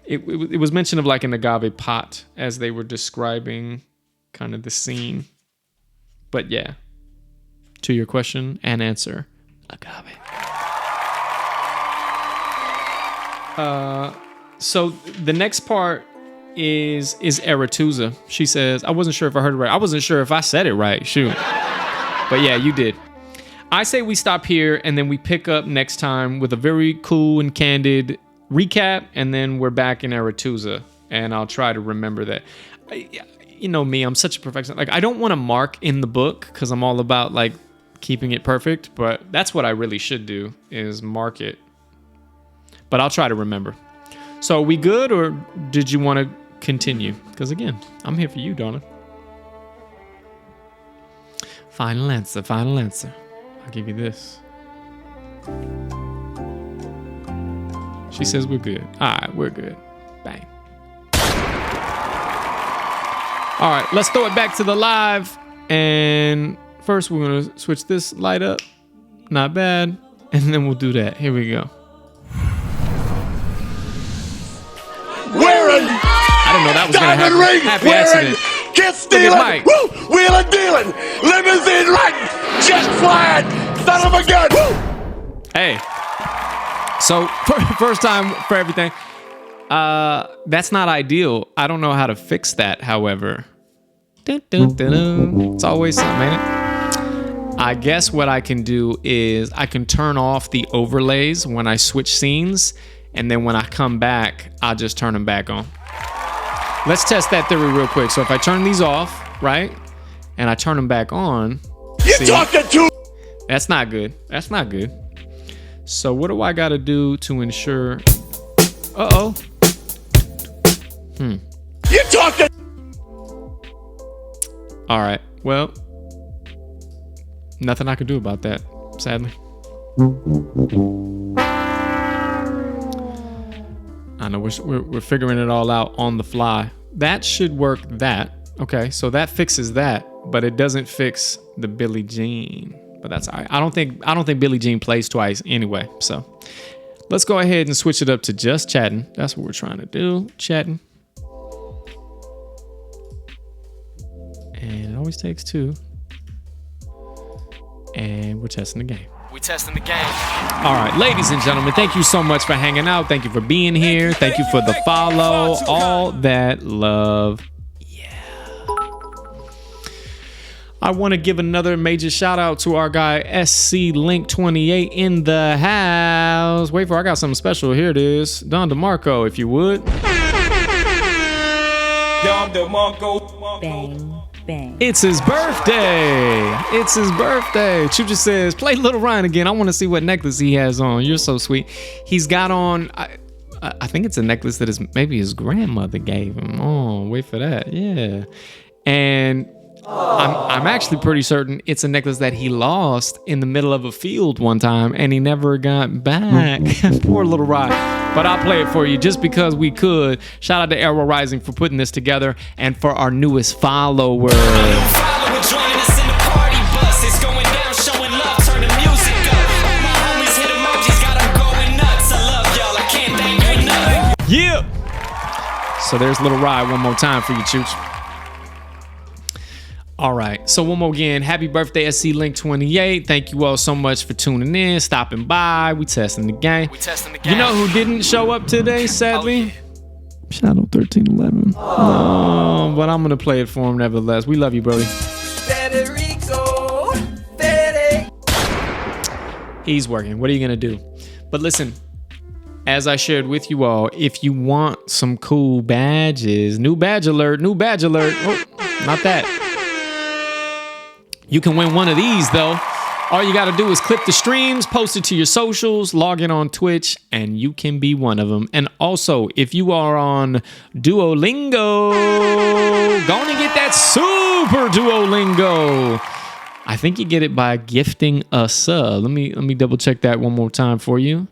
It was mention of like an agave pot as they were describing kind of the scene. But yeah, to your question and answer, agave. So the next part is Aretuza. She says, I wasn't sure if I heard it right. I wasn't sure if I said it right. Shoot. But yeah, you did. I say we stop here and then we pick up next time with a very cool and candid recap, and then we're back in Aretuza, and I'll try to remember that. You know me, I'm such a perfectionist. Like, I don't want to mark in the book because I'm all about like keeping it perfect, but that's what I really should do, is mark it. But I'll try to remember. So are we good, or did you want to continue? Because again, I'm here for you, Donna. Final answer, final answer. I'll give you this. She says we're good. All right, we're good. Bang. All right, let's throw it back to the live. And first, we're going to switch this light up. Not bad. And then we'll do that. Here we go. Wearing I didn't know that was going to happen. ring, Happy wearing, accident. kiss stealing, woo, wheeling dealing, limousine riding, jet flying, son of a gun. Woo. Hey. So, first time for everything. That's not ideal. I don't know how to fix that, however. It's always something, ain't it? I guess what I can do is I can turn off the overlays when I switch scenes, and then when I come back, I'll just turn them back on. Let's test that theory real quick. So if I turn these off, right, and I turn them back on, You talking to? That's not good. That's not good. So what do I got to do to ensure? Uh-oh. You talking? All right. Well, nothing I can do about that, sadly. I know we're figuring it all out on the fly. That should work. Okay, so that fixes that, but it doesn't fix the Billie Jean. But that's all right. I don't think Billie Jean plays twice anyway. So let's go ahead and switch it up to just chatting. That's what we're trying to do. Chatting. And it always takes two. And we're testing the game. We testing the game. All right, ladies and gentlemen, thank you so much for hanging out. Thank you for being here. Thank you for the follow. All that love. Yeah. I want to give another major shout out to our guy SC-Link28 in the house. Wait for I got something special. Here it is. Don DeMarco, if you would. Don DeMarco. Bang. Bang. It's his birthday. It's his birthday. Chucha says, play Little Ryan again. I want to see what necklace he has on. You're so sweet. He's got on, I think it's a necklace that maybe his grandmother gave him. Oh, wait for that. Yeah. And I'm actually pretty certain it's a necklace that he lost in the middle of a field one time and he never got back. Poor Little Ryan. But I'll play it for you just because we could. Shout out to AeroRising for putting this together and for our newest follower. Joining us in the party bus. It's going down, showing love, turn the music up. My homies hit emojis, got them going nuts. I love y'all, I can't thank you enough. Yeah. So there's Little Ride one more time for you, Chooch. All right, so one more again. Happy birthday, SC-Link28. Thank you all so much for tuning in, stopping by. We testing the game. You know who didn't show up today, sadly? Shadow 1311. Oh, but I'm gonna play it for him nevertheless. We love you, Brody. Federico. He's working. What are you gonna do? But listen, as I shared with you all, if you want some cool badges, new badge alert. Oh, not that. You can win one of these though. All you gotta do is clip the streams, post it to your socials, log in on Twitch, and you can be one of them. And also, if you are on Duolingo, go on and get that super Duolingo. I think you get it by gifting a sub. Let me double check that one more time for you.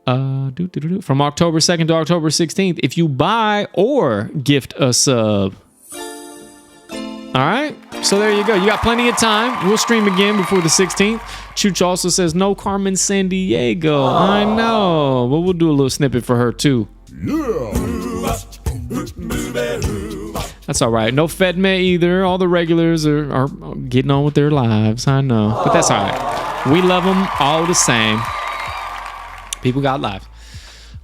From October 2nd to October 16th, if you buy or gift a sub. All right, so there you go. You got plenty of time. We'll stream again before the 16th. Chooch also says, no Carmen Sandiego. I know, but we'll do a little snippet for her too. That's all right. No Fedme either. All the regulars are getting on with their lives. I know, but that's all right. We love them all the same. People got lives.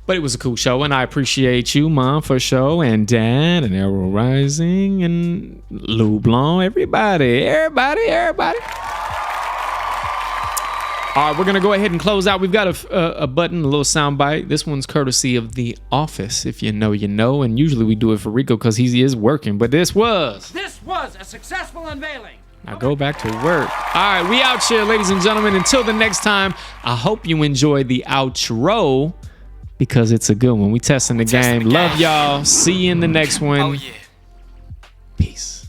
But it was a cool show, and I appreciate you, Mom, for show, and Dad, and AeroRising, and Lou Blanc, everybody. All right, we're going to go ahead and close out. We've got a button, a little sound bite. This one's courtesy of The Office. If you know, you know. And usually we do it for Rico because he is working. But this was a successful unveiling. Now go back to work. All right, we out here, ladies and gentlemen. Until the next time, I hope you enjoy the outro because it's a good one. We testing the game. Love y'all. See you in the next one. Oh, yeah. Peace.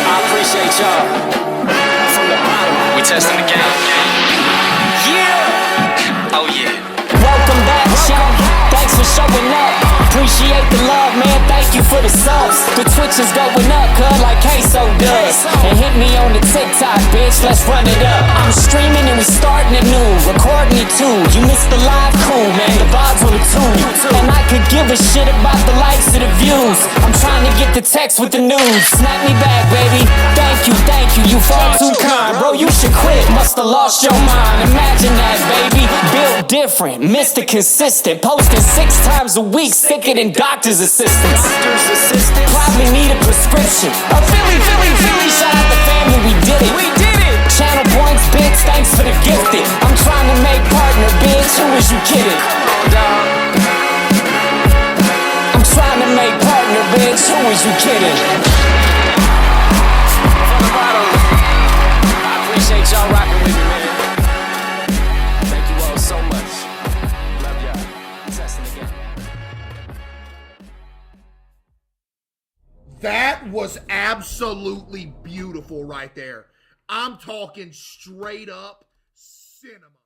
I appreciate y'all. From the bottom, we testing the game. Yeah. Oh yeah. Welcome back, champ. Thanks for showing up. Appreciate the love, man. Thank you for the subs. The Twitch is going up, cuz like Queso does. And hit me on the TikTok, bitch. Let's run it up. I'm streaming and we starting anew. Recording it too. You missed the live, cool, man. The vibes on the tune. And I could give a shit about the likes or the views. I'm trying to get the text with the news. Snap me back, baby. Thank you. You far too kind, bro. You should quit. Musta lost your mind. Imagine that, baby. Built different, Mr. Consistent. Posting 6 times a week. Sicker than doctor's assistants. Probably need a prescription. A Philly. Shout out the family. We did it. Channel points, bitch. Thanks for the gifted. I'm trying to make partner, bitch. Who is you kidding? I'm trying to make partner, bitch. Who is you kidding? That was absolutely beautiful right there. I'm talking straight up cinema.